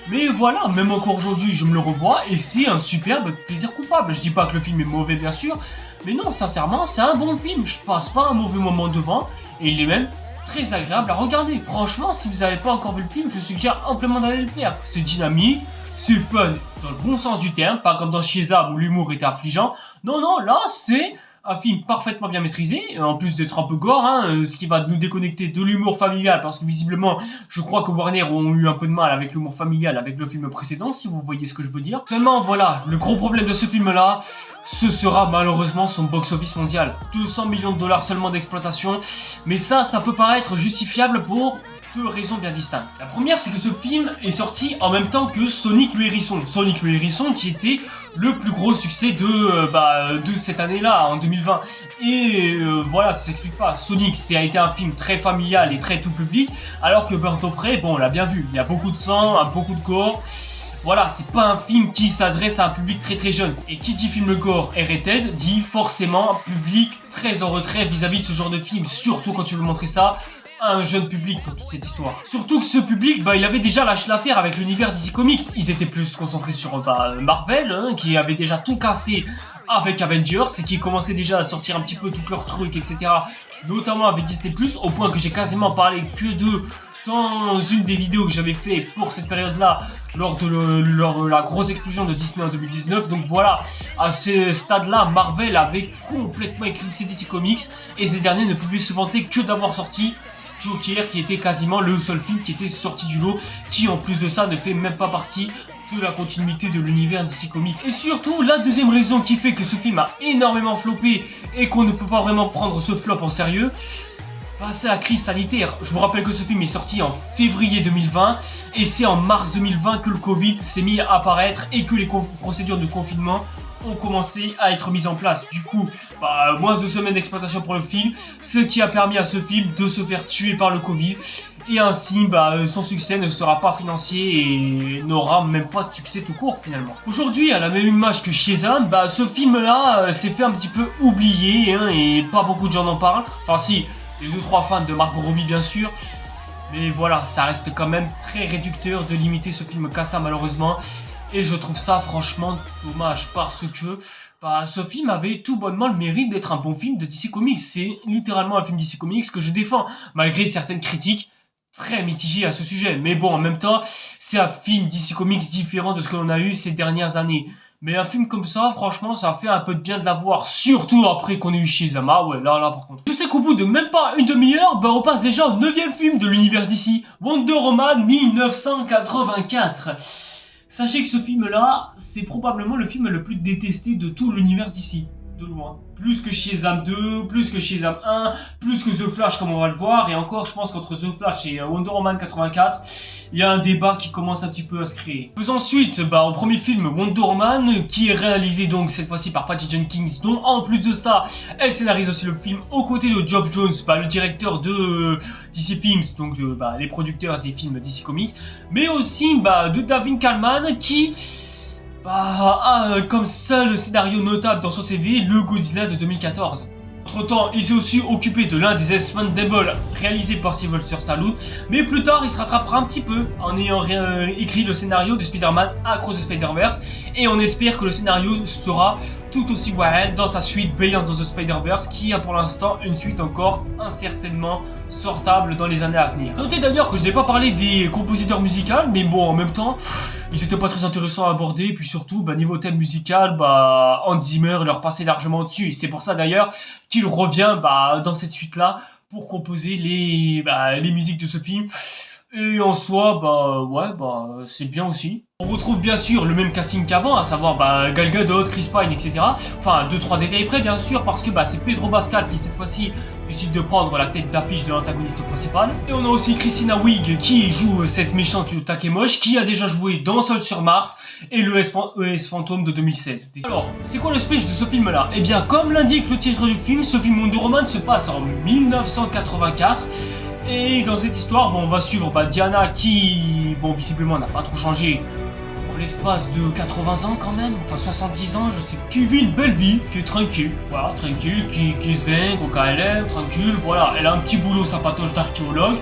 Mais voilà, même encore aujourd'hui, je me le revois et c'est un superbe plaisir coupable. Je dis pas que le film est mauvais, bien sûr, mais non, sincèrement, c'est un bon film. Je passe pas un mauvais moment devant et il est même très agréable à regarder. Franchement, si vous n'avez pas encore vu le film, je suggère amplement d'aller le faire. C'est dynamique. C'est fun dans le bon sens du terme, pas comme dans Shazam où l'humour était affligeant. Non, là c'est un film parfaitement bien maîtrisé, en plus d'être un peu gore, ce qui va nous déconnecter de l'humour familial, parce que visiblement, je crois que Warner ont eu un peu de mal avec l'humour familial avec le film précédent, si vous voyez ce que je veux dire. Seulement, voilà, le gros problème de ce film-là, ce sera malheureusement son box-office mondial. 200 millions de dollars seulement d'exploitation, mais ça peut paraître justifiable pour deux raisons bien distinctes. La première, c'est que ce film est sorti en même temps que Sonic le Hérisson. Sonic le Hérisson qui était le plus gros succès de cette année-là, en 2020. Et voilà, ça s'explique pas. Sonic, ça a été un film très familial et très tout public, alors que Birds of Prey, bon, on l'a bien vu, il y a beaucoup de sang, beaucoup de gore. Voilà, c'est pas un film qui s'adresse à un public très jeune. Et qui dit film gore et rated dit forcément un public très en retrait vis-à-vis de ce genre de film, surtout quand tu veux montrer ça à un jeune public pour toute cette histoire. Surtout que ce public, il avait déjà lâché l'affaire avec l'univers DC Comics. Ils étaient plus concentrés sur Marvel, qui avait déjà tout cassé avec Avengers et qui commençait déjà à sortir un petit peu tous leurs trucs, etc. Notamment avec Disney+, au point que j'ai quasiment parlé que d'eux dans une des vidéos que j'avais fait pour cette période-là, lors de la grosse explosion de Disney en 2019. Donc voilà, à ce stade-là, Marvel avait complètement éclipsé DC Comics et ces derniers ne pouvaient se vanter que d'avoir sorti Joker, qui était quasiment le seul film qui était sorti du lot, qui en plus de ça ne fait même pas partie de la continuité de l'univers DC Comics. Et surtout, la deuxième raison qui fait que ce film a énormément floppé et qu'on ne peut pas vraiment prendre ce flop en sérieux, c'est la crise sanitaire. Je vous rappelle que ce film est sorti en février 2020 et c'est en mars 2020 que le Covid s'est mis à apparaître et que les procédures de confinement ont commencé à être mises en place. Du coup, moins de 2 semaines d'exploitation pour le film, ce qui a permis à ce film de se faire tuer par le Covid. Et ainsi, son succès ne sera pas financier et n'aura même pas de succès tout court finalement. Aujourd'hui, à la même image que Shazam, ce film-là s'est fait un petit peu oublier et pas beaucoup de gens en parlent. Enfin si, les 2-3 fans de Margot Robbie bien sûr. Mais voilà, ça reste quand même très réducteur de limiter ce film qu'à ça malheureusement. Et je trouve ça franchement dommage parce que ce film avait tout bonnement le mérite d'être un bon film de DC Comics. C'est littéralement un film DC Comics que je défends, malgré certaines critiques très mitigées à ce sujet. Mais bon, en même temps, c'est un film DC Comics différent de ce que l'on a eu ces dernières années. Mais un film comme ça, franchement, ça fait un peu de bien de l'avoir, surtout après qu'on ait eu Shazam. Ah ouais, là, par contre. Je sais qu'au bout de même pas une demi-heure, on passe déjà au 9e film de l'univers DC, Wonder Woman 1984. Sachez que ce film-là, c'est probablement le film le plus détesté de tout l'univers d'ici. de loin. Plus que Shazam 2, plus que Shazam 1, plus que The Flash comme on va le voir. Et encore, je pense qu'entre The Flash et Wonder Woman 84, il y a un débat qui commence un petit peu à se créer. Faisons ensuite au premier film Wonder Woman, qui est réalisé donc cette fois-ci par Patty Jenkins, dont en plus de ça, elle scénarise aussi le film aux côtés de Geoff Jones, le directeur de DC Films, donc les producteurs des films DC Comics, mais aussi de David Kalman qui a comme seul scénario notable dans son CV le Godzilla de 2014. Entre temps, il s'est aussi occupé de l'un des Expendables réalisé par Sylvester Stallone, mais plus tard il se rattrapera un petit peu en ayant écrit le scénario de Spider-Man Across the Spider-Verse, et on espère que le scénario sera tout aussi wild dans sa suite Beyond the Spider-Verse, qui a pour l'instant une suite encore incertainement sortable dans les années à venir. Notez d'ailleurs que je n'ai pas parlé des compositeurs musicaux, mais bon, en même temps, ils étaient pas très intéressants à aborder, et puis surtout, niveau thème musical, Hans Zimmer leur passait largement dessus. C'est pour ça d'ailleurs qu'il revient dans cette suite-là pour composer les musiques de ce film. Et en soi, c'est bien aussi. On retrouve bien sûr le même casting qu'avant, à savoir Gal Gadot, Chris Pine, etc. Enfin, 2-3 détails près bien sûr, parce que c'est Pedro Pascal qui cette fois-ci décide de prendre la tête d'affiche de l'antagoniste principal. Et on a aussi Christina Wiig qui joue cette méchante Takemosh, qui a déjà joué dans Seul sur Mars et le ES Fantôme de 2016. Alors, c'est quoi le speech de ce film-là? Eh bien, comme l'indique le titre du film, ce film Wonder Woman se passe en 1984. Et dans cette histoire, on va suivre Diana qui, visiblement n'a pas trop changé en l'espace de 80 ans quand même, enfin 70 ans, je sais, qui vit une belle vie, qui est tranquille, voilà, tranquille, qui est zen, au KLM, tranquille, voilà, elle a un petit boulot sympatoche d'archéologue,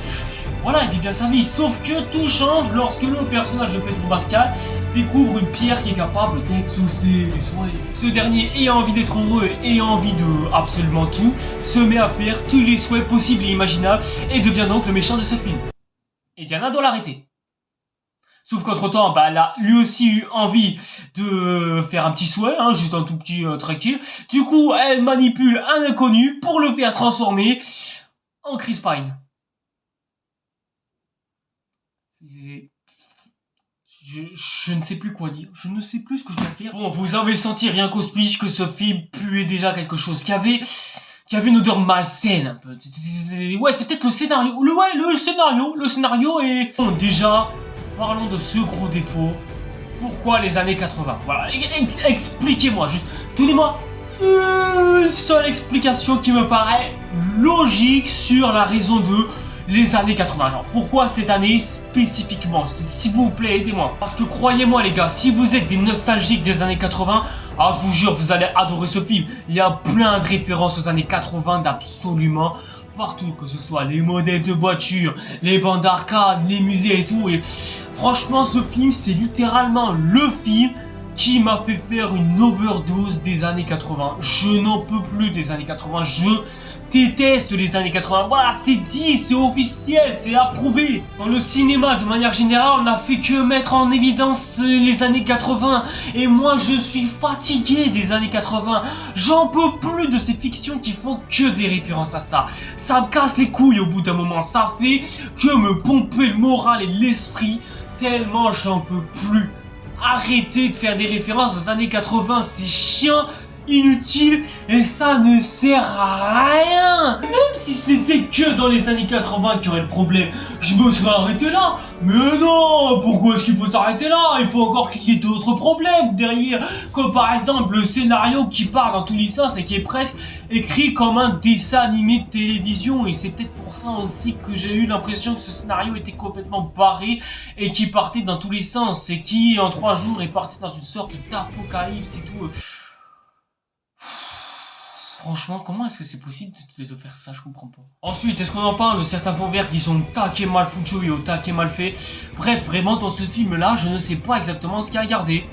voilà, elle vit bien sa vie, sauf que tout change lorsque le personnage de Pedro Pascal découvre une pierre qui est capable d'exaucer les souhaits. Ce dernier, ayant envie d'être heureux et ayant envie de absolument tout, se met à faire tous les souhaits possibles et imaginables et devient donc le méchant de ce film. Et Diana doit l'arrêter. Sauf qu'entre temps, elle a lui aussi eu envie de faire un petit souhait, juste un tout petit tranquille. Du coup, elle manipule un inconnu pour le faire transformer en Chris Pine. Je ne sais plus quoi dire, je ne sais plus ce que je dois faire. Bon, vous avez senti rien qu'au speech que ce film puait déjà quelque chose, qui avait une odeur malsaine un peu. Ouais, c'est peut-être le scénario, le scénario est... Bon, déjà, parlons de ce gros défaut. Pourquoi les années 80? Voilà, expliquez-moi, juste, donnez-moi une seule explication qui me paraît logique sur la raison de... les années 80, genre pourquoi cette année spécifiquement, s'il vous plaît aidez-moi, parce que croyez-moi les gars, si vous êtes des nostalgiques des années 80, je vous jure vous allez adorer ce film. Il y a plein de références aux années 80 d'absolument partout, que ce soit les modèles de voitures, les bandes d'arcade, les musées et tout, et franchement ce film c'est littéralement le film qui m'a fait faire une overdose des années 80. Je n'en peux plus des années 80, je déteste les années 80, voilà, c'est dit, c'est officiel, c'est approuvé. Dans le cinéma, de manière générale, on n'a fait que mettre en évidence les années 80. Et moi, je suis fatigué des années 80. J'en peux plus de ces fictions qui font que des références à ça. Ça me casse les couilles au bout d'un moment. Ça fait que me pomper le moral et l'esprit, tellement j'en peux plus. Arrêtez de faire des références aux années 80, c'est chiant, inutile et ça ne sert à rien. Même si ce n'était que dans les années 80 qu'il y aurait le problème, je me serais arrêté là. Mais non, pourquoi est-ce qu'il faut s'arrêter là? Il faut encore qu'il y ait d'autres problèmes derrière, comme par exemple le scénario qui part dans tous les sens et qui est presque écrit comme un dessin animé de télévision, et c'est peut-être pour ça aussi que j'ai eu l'impression que ce scénario était complètement barré et qui partait dans tous les sens et qui en 3 jours est parti dans une sorte d'apocalypse et tout. Franchement, comment est-ce que c'est possible de faire ça? Je comprends pas. Ensuite, est-ce qu'on en parle de certains fonds verts qui sont au taquet mal foutus et au taquet mal faits? Bref, vraiment, dans ce film-là, je ne sais pas exactement ce qu'il y a à garder.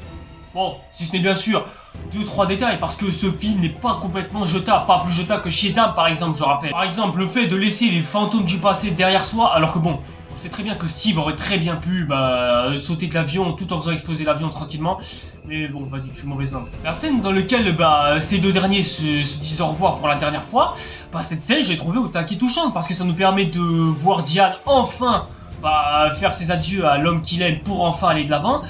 Bon, si ce n'est bien sûr 2-3 détails, parce que ce film n'est pas complètement jetable, pas plus jetable que Shazam par exemple, je rappelle. Par exemple, le fait de laisser les fantômes du passé derrière soi, alors que bon, on sait très bien que Steve aurait très bien pu sauter de l'avion tout en faisant exploser l'avion tranquillement. Mais bon, vas-y, je suis mauvaise langue. La scène dans laquelle ces deux derniers se disent au revoir pour la dernière fois, cette scène, je l'ai trouvée au taquet touchante, parce que ça nous permet de voir Diane enfin faire ses adieux à l'homme qu'il aime pour enfin aller de l'avant.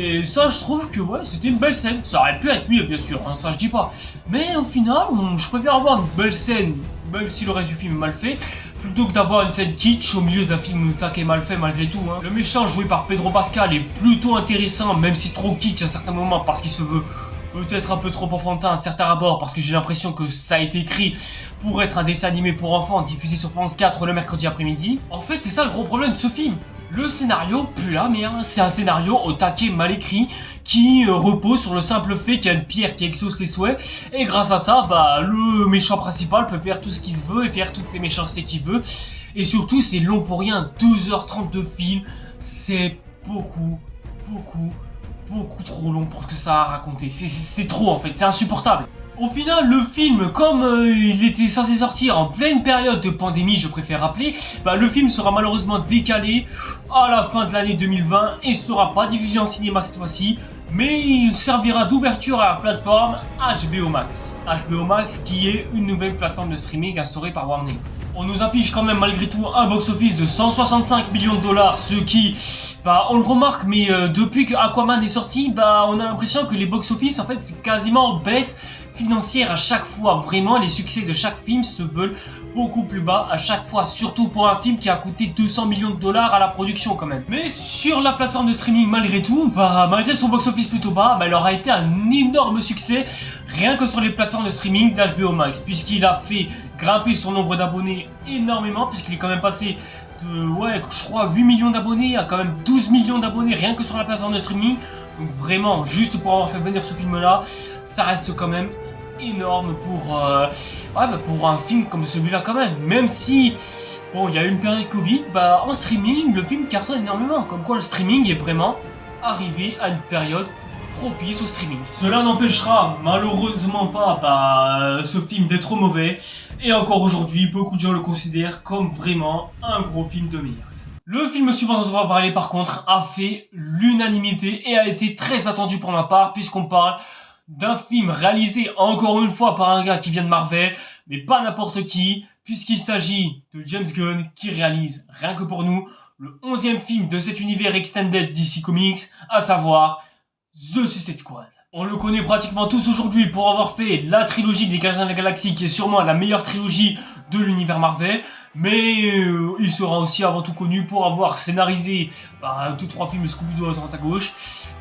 Et ça, je trouve que ouais, c'était une belle scène. Ça aurait pu être mieux, bien sûr, hein, ça je dis pas. Mais au final, je préfère avoir une belle scène, même si le reste du film est mal fait, plutôt que d'avoir une scène kitsch au milieu d'un film taqué mal fait malgré tout. Hein. Le méchant joué par Pedro Pascal est plutôt intéressant, même si trop kitsch à certains moments, parce qu'il se veut peut-être un peu trop enfantin à certains abords, parce que j'ai l'impression que ça a été écrit pour être un dessin animé pour enfants diffusé sur France 4 le mercredi après-midi. En fait, c'est ça le gros problème de ce film. Le scénario pue la merde, c'est un scénario au taquet mal écrit qui repose sur le simple fait qu'il y a une pierre qui exauce les souhaits et grâce à ça, bah, le méchant principal peut faire tout ce qu'il veut et faire toutes les méchancetés qu'il veut et surtout c'est long pour rien, 2h30 de film, c'est beaucoup trop long pour tout ça à raconter, c'est trop en fait, c'est insupportable. Au final, le film, comme il était censé sortir en pleine période de pandémie, je préfère rappeler, bah, le film sera malheureusement décalé à la fin de l'année 2020 et ne sera pas diffusé en cinéma cette fois-ci, mais il servira d'ouverture à la plateforme HBO Max. HBO Max qui est une nouvelle plateforme de streaming instaurée par Warner. On nous affiche quand même malgré tout un box-office de 165 millions de dollars, ce qui, bah, on le remarque, mais depuis que Aquaman est sorti, bah, on a l'impression que les box-office, en fait, c'est quasiment en baisse financière à chaque fois. Vraiment, les succès de chaque film se veulent beaucoup plus bas à chaque fois, surtout pour un film qui a coûté 200 millions de dollars à la production quand même. Mais sur la plateforme de streaming, malgré tout, bah, malgré son box-office plutôt bas, bah, il aura été un énorme succès rien que sur les plateformes de streaming d'HBO Max, puisqu'il a fait grimper son nombre d'abonnés énormément, puisqu'il est quand même passé de, ouais, je crois 8 millions d'abonnés à quand même 12 millions d'abonnés rien que sur la plateforme de streaming. Donc vraiment, juste pour avoir fait venir ce film-là, ça reste quand même énorme pour, ouais, bah, pour un film comme celui-là quand même. Même si, bon, il y a eu une période Covid, bah, en streaming, le film cartonne énormément. Comme quoi le streaming est vraiment arrivé à une période propice au streaming. Cela n'empêchera malheureusement pas bah, ce film d'être mauvais. Et encore aujourd'hui, beaucoup de gens le considèrent comme vraiment un gros film de merde. Le film suivant dont on va parler par contre a fait l'unanimité et a été très attendu pour ma part puisqu'on parle d'un film réalisé encore une fois par un gars qui vient de Marvel, mais pas n'importe qui, puisqu'il s'agit de James Gunn qui réalise, rien que pour nous, le 11e film de cet univers extended DC Comics, à savoir The Suicide Squad. On le connaît pratiquement tous aujourd'hui pour avoir fait la trilogie des Gardiens de la Galaxie qui est sûrement la meilleure trilogie de l'univers Marvel, mais il sera aussi avant tout connu pour avoir scénarisé 2-3 films Scooby-Doo à droite à gauche,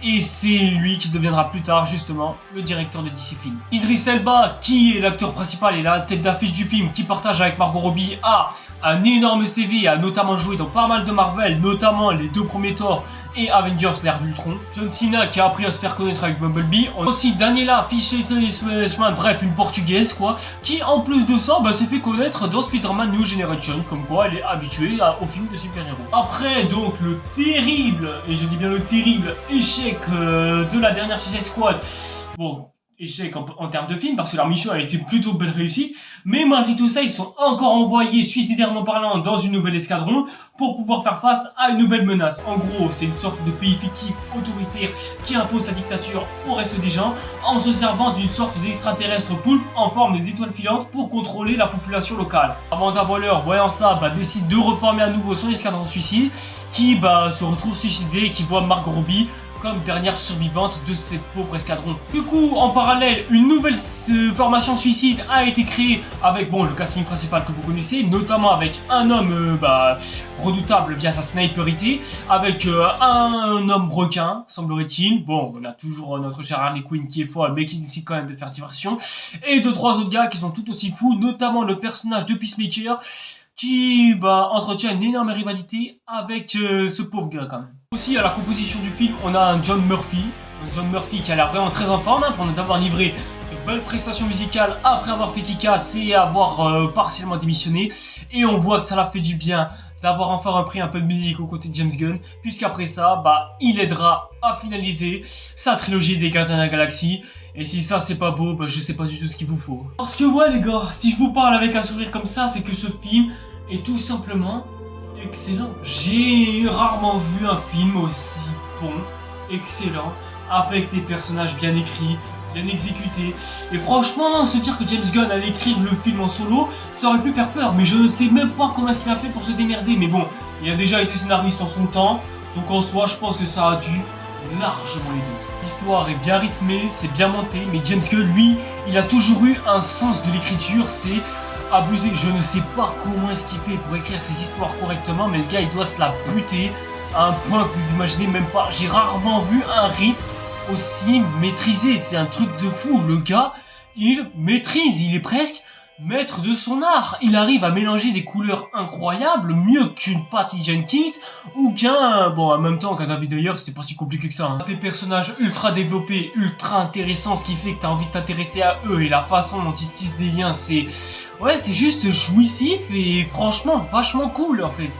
et c'est lui qui deviendra plus tard justement le directeur de DC Films. Idris Elba, qui est l'acteur principal et la tête d'affiche du film, qui partage avec Margot Robbie, a un énorme CV, a notamment joué dans pas mal de Marvel, notamment les 2 premiers Thor et Avengers l'ère d'Ultron. John Cena qui a appris à se faire connaître avec Bumblebee. On a aussi Daniela Fishman, bref une portugaise quoi, qui en plus de ça s'est fait connaître dans Spider-Man New Generation, comme quoi elle est habituée aux films de super-héros. Après donc le terrible, et je dis bien le terrible, échec de la dernière Suicide Squad, bon, échec en termes de film parce que leur mission a été plutôt belle réussite, mais malgré tout ça ils sont encore envoyés suicidairement parlant dans une nouvelle escadron pour pouvoir faire face à une nouvelle menace. En gros c'est une sorte de pays fictif autoritaire qui impose sa dictature au reste des gens en se servant d'une sorte d'extraterrestre poulpe en forme d'étoile filante pour contrôler la population locale. Amanda Waller voyant ça décide de reformer à nouveau son escadron suicide qui se retrouve suicidé et qui voit Margot Robbie comme dernière survivante de cette pauvre escadron. Du coup, en parallèle, une nouvelle formation suicide a été créée avec le casting principal que vous connaissez, notamment avec un homme redoutable via sa sniperité, avec un homme requin, semblerait-il. Bon, on a toujours notre chère Harley Quinn qui est folle, mais qui décide quand même de faire diversion, et 2-3 autres gars qui sont tout aussi fous, notamment le personnage de Peacemaker, qui entretient une énorme rivalité avec ce pauvre gars quand même. Aussi à la composition du film, on a un John Murphy qui a l'air vraiment très en forme pour nous avoir livré de belles prestations musicales après avoir fait Kick-Ass et avoir partiellement démissionné. Et on voit que ça l'a fait du bien d'avoir enfin repris un peu de musique aux côtés de James Gunn, puisqu'après ça, il aidera à finaliser sa trilogie des Gardiens de la Galaxie. Et si ça c'est pas beau, je sais pas du tout ce qu'il vous faut. Parce que ouais les gars, si je vous parle avec un sourire comme ça, c'est que ce film est tout simplement excellent. J'ai rarement vu un film aussi bon, excellent, avec des personnages bien écrits, bien exécutés. Et franchement, se dire que James Gunn allait écrire le film en solo, ça aurait pu faire peur. Mais je ne sais même pas comment est-ce qu'il a fait pour se démerder. Mais bon, il a déjà été scénariste en son temps. Donc en soi, je pense que ça a dû largement les deux. L'histoire est bien rythmée, c'est bien monté, mais James Gunn, lui, il a toujours eu un sens de l'écriture, c'est abusé. Je ne sais pas comment est-ce qu'il fait pour écrire ses histoires correctement, mais le gars, il doit se la buter à un point que vous imaginez même pas. J'ai rarement vu un rythme aussi maîtrisé, c'est un truc de fou. Le gars, il maîtrise, il est presque maître de son art. Il arrive à mélanger des couleurs incroyables, mieux qu'une Patty Jenkins ou qu'un... Bon, en même temps, qu'un David Ayer, c'est pas si compliqué que ça. Hein. Des personnages ultra développés, ultra intéressants, ce qui fait que t'as envie de t'intéresser à eux et la façon dont ils tissent des liens, c'est... Ouais, c'est juste jouissif et franchement vachement cool, en fait.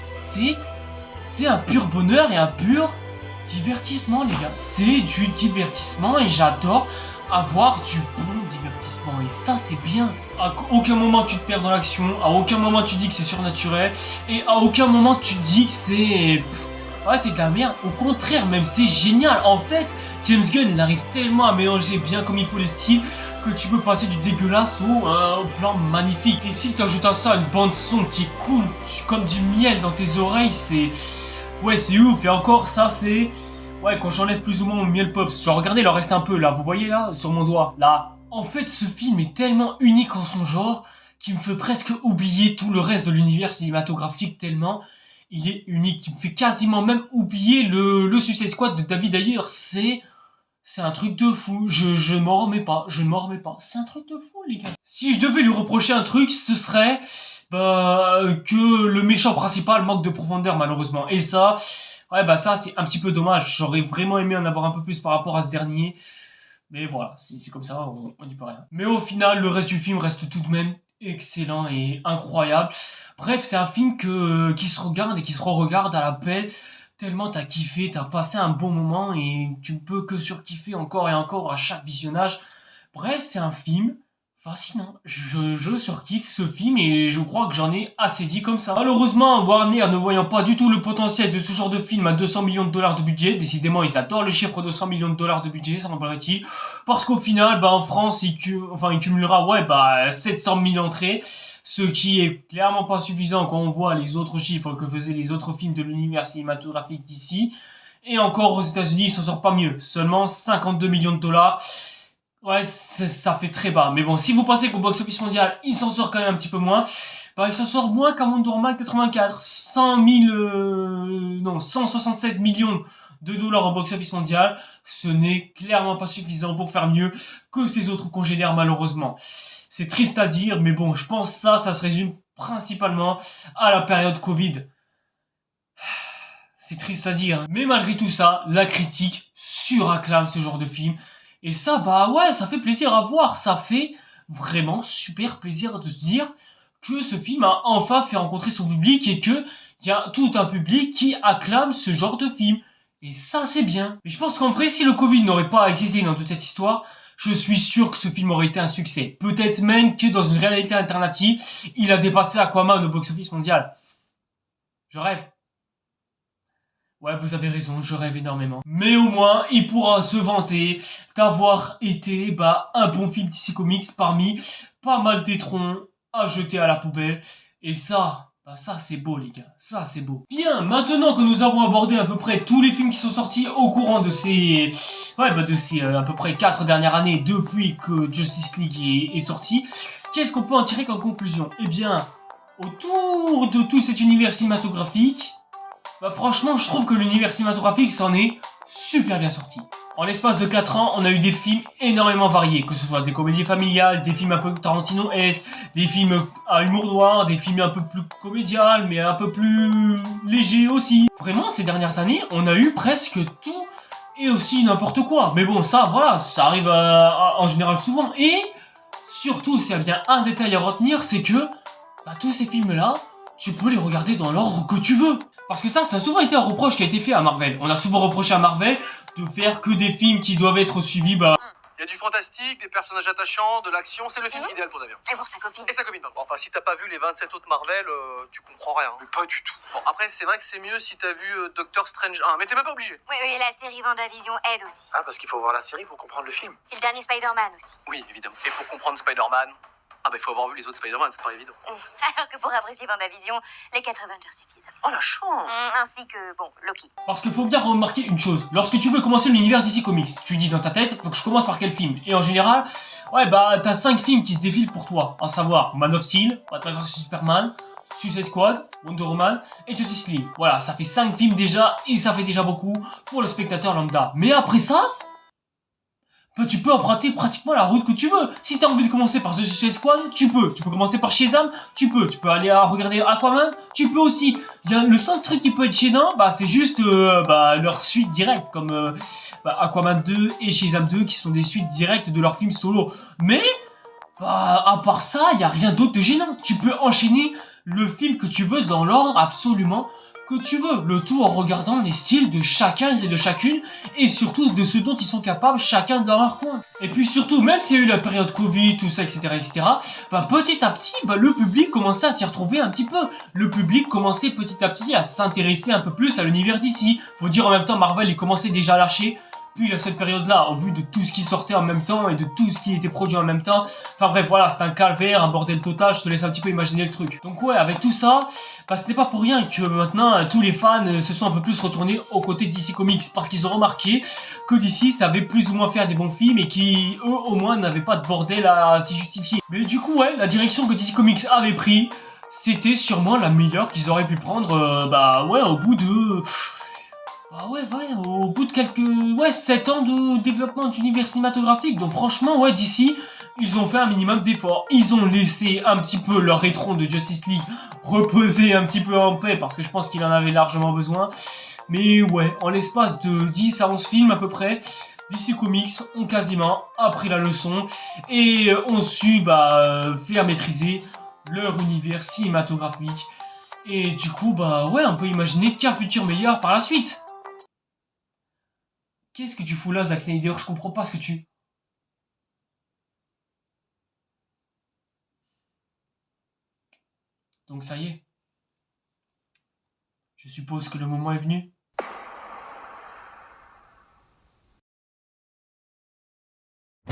C'est un pur bonheur et un pur divertissement, les gars. C'est du divertissement et j'adore avoir du bon divertissement et ça c'est bien. À aucun moment tu te perds dans l'action, à aucun moment tu dis que c'est surnaturel et à aucun moment tu dis que c'est... Ouais, c'est de la merde. Au contraire, même c'est génial. En fait, James Gunn il arrive tellement à mélanger bien comme il faut les styles que tu peux passer du dégueulasse au plan magnifique. Et si tu ajoutes à ça une bande son qui est cool comme du miel dans tes oreilles, c'est... Ouais, c'est ouf. Et encore ça c'est... Ouais, quand j'enlève plus ou moins mon miel pops, genre regardez, il en reste un peu là, vous voyez là, sur mon doigt, là. En fait, ce film est tellement unique en son genre qu'il me fait presque oublier tout le reste de l'univers cinématographique tellement il est unique. Il me fait quasiment même oublier le Suicide Squad de David Ayer. C'est un truc de fou, je m'en remets pas, C'est un truc de fou, les gars. Si je devais lui reprocher un truc, ce serait que le méchant principal manque de profondeur, malheureusement. Et ça... Ouais, bah ça, c'est un petit peu dommage. J'aurais vraiment aimé en avoir un peu plus par rapport à ce dernier. Mais voilà, c'est comme ça, on dit pas rien. Mais au final, le reste du film reste tout de même excellent et incroyable. Bref, c'est un film qui se regarde et qui se re-regarde à la pelle. Tellement t'as kiffé, t'as passé un bon moment et tu ne peux que surkiffer encore et encore à chaque visionnage. Bref, c'est un film fascinant. Je surkiffe ce film et je crois que j'en ai assez dit comme ça. Malheureusement, Warner, ne voyant pas du tout le potentiel de ce genre de film à 200 millions de dollars de budget, décidément ils adorent le chiffre de 100 millions de dollars de budget, semblerait-il, parce qu'au final, en France, il cumulera 700 000 entrées, ce qui est clairement pas suffisant quand on voit les autres chiffres que faisaient les autres films de l'univers cinématographique d'ici. Et encore aux États-Unis, il s'en sort pas mieux, seulement 52 millions de dollars. Ouais, ça fait très bas. Mais bon, si vous pensez qu'au box-office mondial, il s'en sort quand même un petit peu moins, il s'en sort moins qu'un Wonder Man 84. 167 millions de dollars au box-office mondial. Ce n'est clairement pas suffisant pour faire mieux que ses autres congénères, malheureusement. C'est triste à dire, mais bon, je pense que ça se résume principalement à la période Covid. C'est triste à dire, mais malgré tout ça, la critique suracclame ce genre de film. Et ça, ça fait plaisir à voir. Ça fait vraiment super plaisir de se dire que ce film a enfin fait rencontrer son public et qu'il y a tout un public qui acclame ce genre de film. Et ça, c'est bien. Mais je pense qu'en vrai, si le Covid n'aurait pas existé dans toute cette histoire, je suis sûr que ce film aurait été un succès. Peut-être même que dans une réalité alternative, il a dépassé Aquaman au box-office mondial. Je rêve. Ouais, vous avez raison, je rêve énormément. Mais au moins, il pourra se vanter d'avoir été un bon film DC Comics parmi pas mal d'étrons à jeter à la poubelle. Et ça, ça c'est beau les gars, ça c'est beau. Bien, maintenant que nous avons abordé à peu près tous les films qui sont sortis au courant de ces... à peu près 4 dernières années depuis que Justice League est sorti, qu'est-ce qu'on peut en tirer comme conclusion? Eh bien, autour de tout cet univers cinématographique... franchement, je trouve que l'univers cinématographique s'en est super bien sorti. En l'espace de 4 ans, on a eu des films énormément variés, que ce soit des comédies familiales, des films un peu Tarantino-esque, des films à humour noir, des films un peu plus comédial, mais un peu plus légers aussi. Vraiment, ces dernières années, on a eu presque tout et aussi n'importe quoi. Mais bon, ça, voilà, ça arrive en général souvent. Et surtout, s'il y a bien un détail à retenir, c'est que tous ces films-là, tu peux les regarder dans l'ordre que tu veux. Parce que ça a souvent été un reproche qui a été fait à Marvel. On a souvent reproché à Marvel de faire que des films qui doivent être suivis,
Il y a du fantastique, des personnages attachants, de l'action, c'est le film idéal pour Damien.
Et pour sa copine.
Et sa copine, pardon. Enfin, si t'as pas vu les 27 autres Marvel, tu comprends rien. Mais pas du tout. Bon, après, c'est vrai que c'est mieux si t'as vu Doctor Strange 1, mais t'es même pas obligé.
Oui, la série WandaVision aide aussi.
Ah, parce qu'il faut voir la série pour comprendre le film.
Et le dernier Spider-Man aussi.
Oui, évidemment. Et pour comprendre Spider-Man, Ah bah il faut avoir vu les autres Spider-Man, c'est pas évident.
Alors que pour apprécier WandaVision, les 4 Avengers suffisent.
Oh la chance.
Ainsi que, bon, Loki.
Parce qu'il faut bien remarquer une chose, lorsque tu veux commencer l'univers DC Comics, tu dis dans ta tête, faut que je commence par quel film? Et en général, ouais bah t'as 5 films qui se défilent pour toi, à savoir Man of Steel, Batman vs Superman, Suicide Squad, Wonder Woman et Justice League. Voilà, ça fait 5 films déjà, et ça fait déjà beaucoup pour le spectateur lambda. Mais après ça, bah, tu peux emprunter pratiquement la route que tu veux. Si t'as envie de commencer par The Suicide Squad, tu peux. Tu peux commencer par Shazam, tu peux. Tu peux aller à regarder Aquaman, tu peux aussi. Le seul truc qui peut être gênant, bah, c'est juste leur suite directe, comme Aquaman 2 et Shazam 2, qui sont des suites directes de leurs films solo. Mais, bah, à part ça, il y a rien d'autre de gênant. Tu peux enchaîner le film que tu veux dans l'ordre absolument que tu veux, le tout en regardant les styles de chacun et de chacune, et surtout de ce dont ils sont capables chacun dans leur coin. Et puis surtout, même s'il y a eu la période Covid, tout ça, etc., bah petit à petit, bah le public commençait à s'y retrouver un petit peu. Le public commençait petit à petit à s'intéresser un peu plus à l'univers d'ici. Faut dire en même temps, Marvel, il commençait déjà à lâcher. Puis à cette période-là, au vu de tout ce qui sortait en même temps et de tout ce qui était produit en même temps. Enfin bref, voilà, c'est un calvaire, un bordel total, je te laisse un petit peu imaginer le truc. Donc ouais, avec tout ça, bah ce n'est pas pour rien que maintenant, tous les fans se sont un peu plus retournés aux côtés de DC Comics. Parce qu'ils ont remarqué que DC savait plus ou moins faire des bons films et qui, eux, au moins, n'avaient pas de bordel à s'y justifier. Mais du coup, ouais, la direction que DC Comics avait pris, c'était sûrement la meilleure qu'ils auraient pu prendre, au bout de... au bout de quelques 7 ans de développement d'univers cinématographique. Donc franchement, ouais, d'ici, ils ont fait un minimum d'efforts. Ils ont laissé un petit peu leur étron de Justice League reposer un petit peu en paix, parce que je pense qu'il en avait largement besoin. Mais ouais, en l'espace de 10 à 11 films à peu près, DC Comics ont quasiment appris la leçon et ont su faire maîtriser leur univers cinématographique. Et du coup, on peut imaginer qu'un futur meilleur par la suite. Qu'est-ce que tu fous là, Zack Snyder? Je comprends pas ce que tu... Donc ça y est. Je suppose que le moment est venu.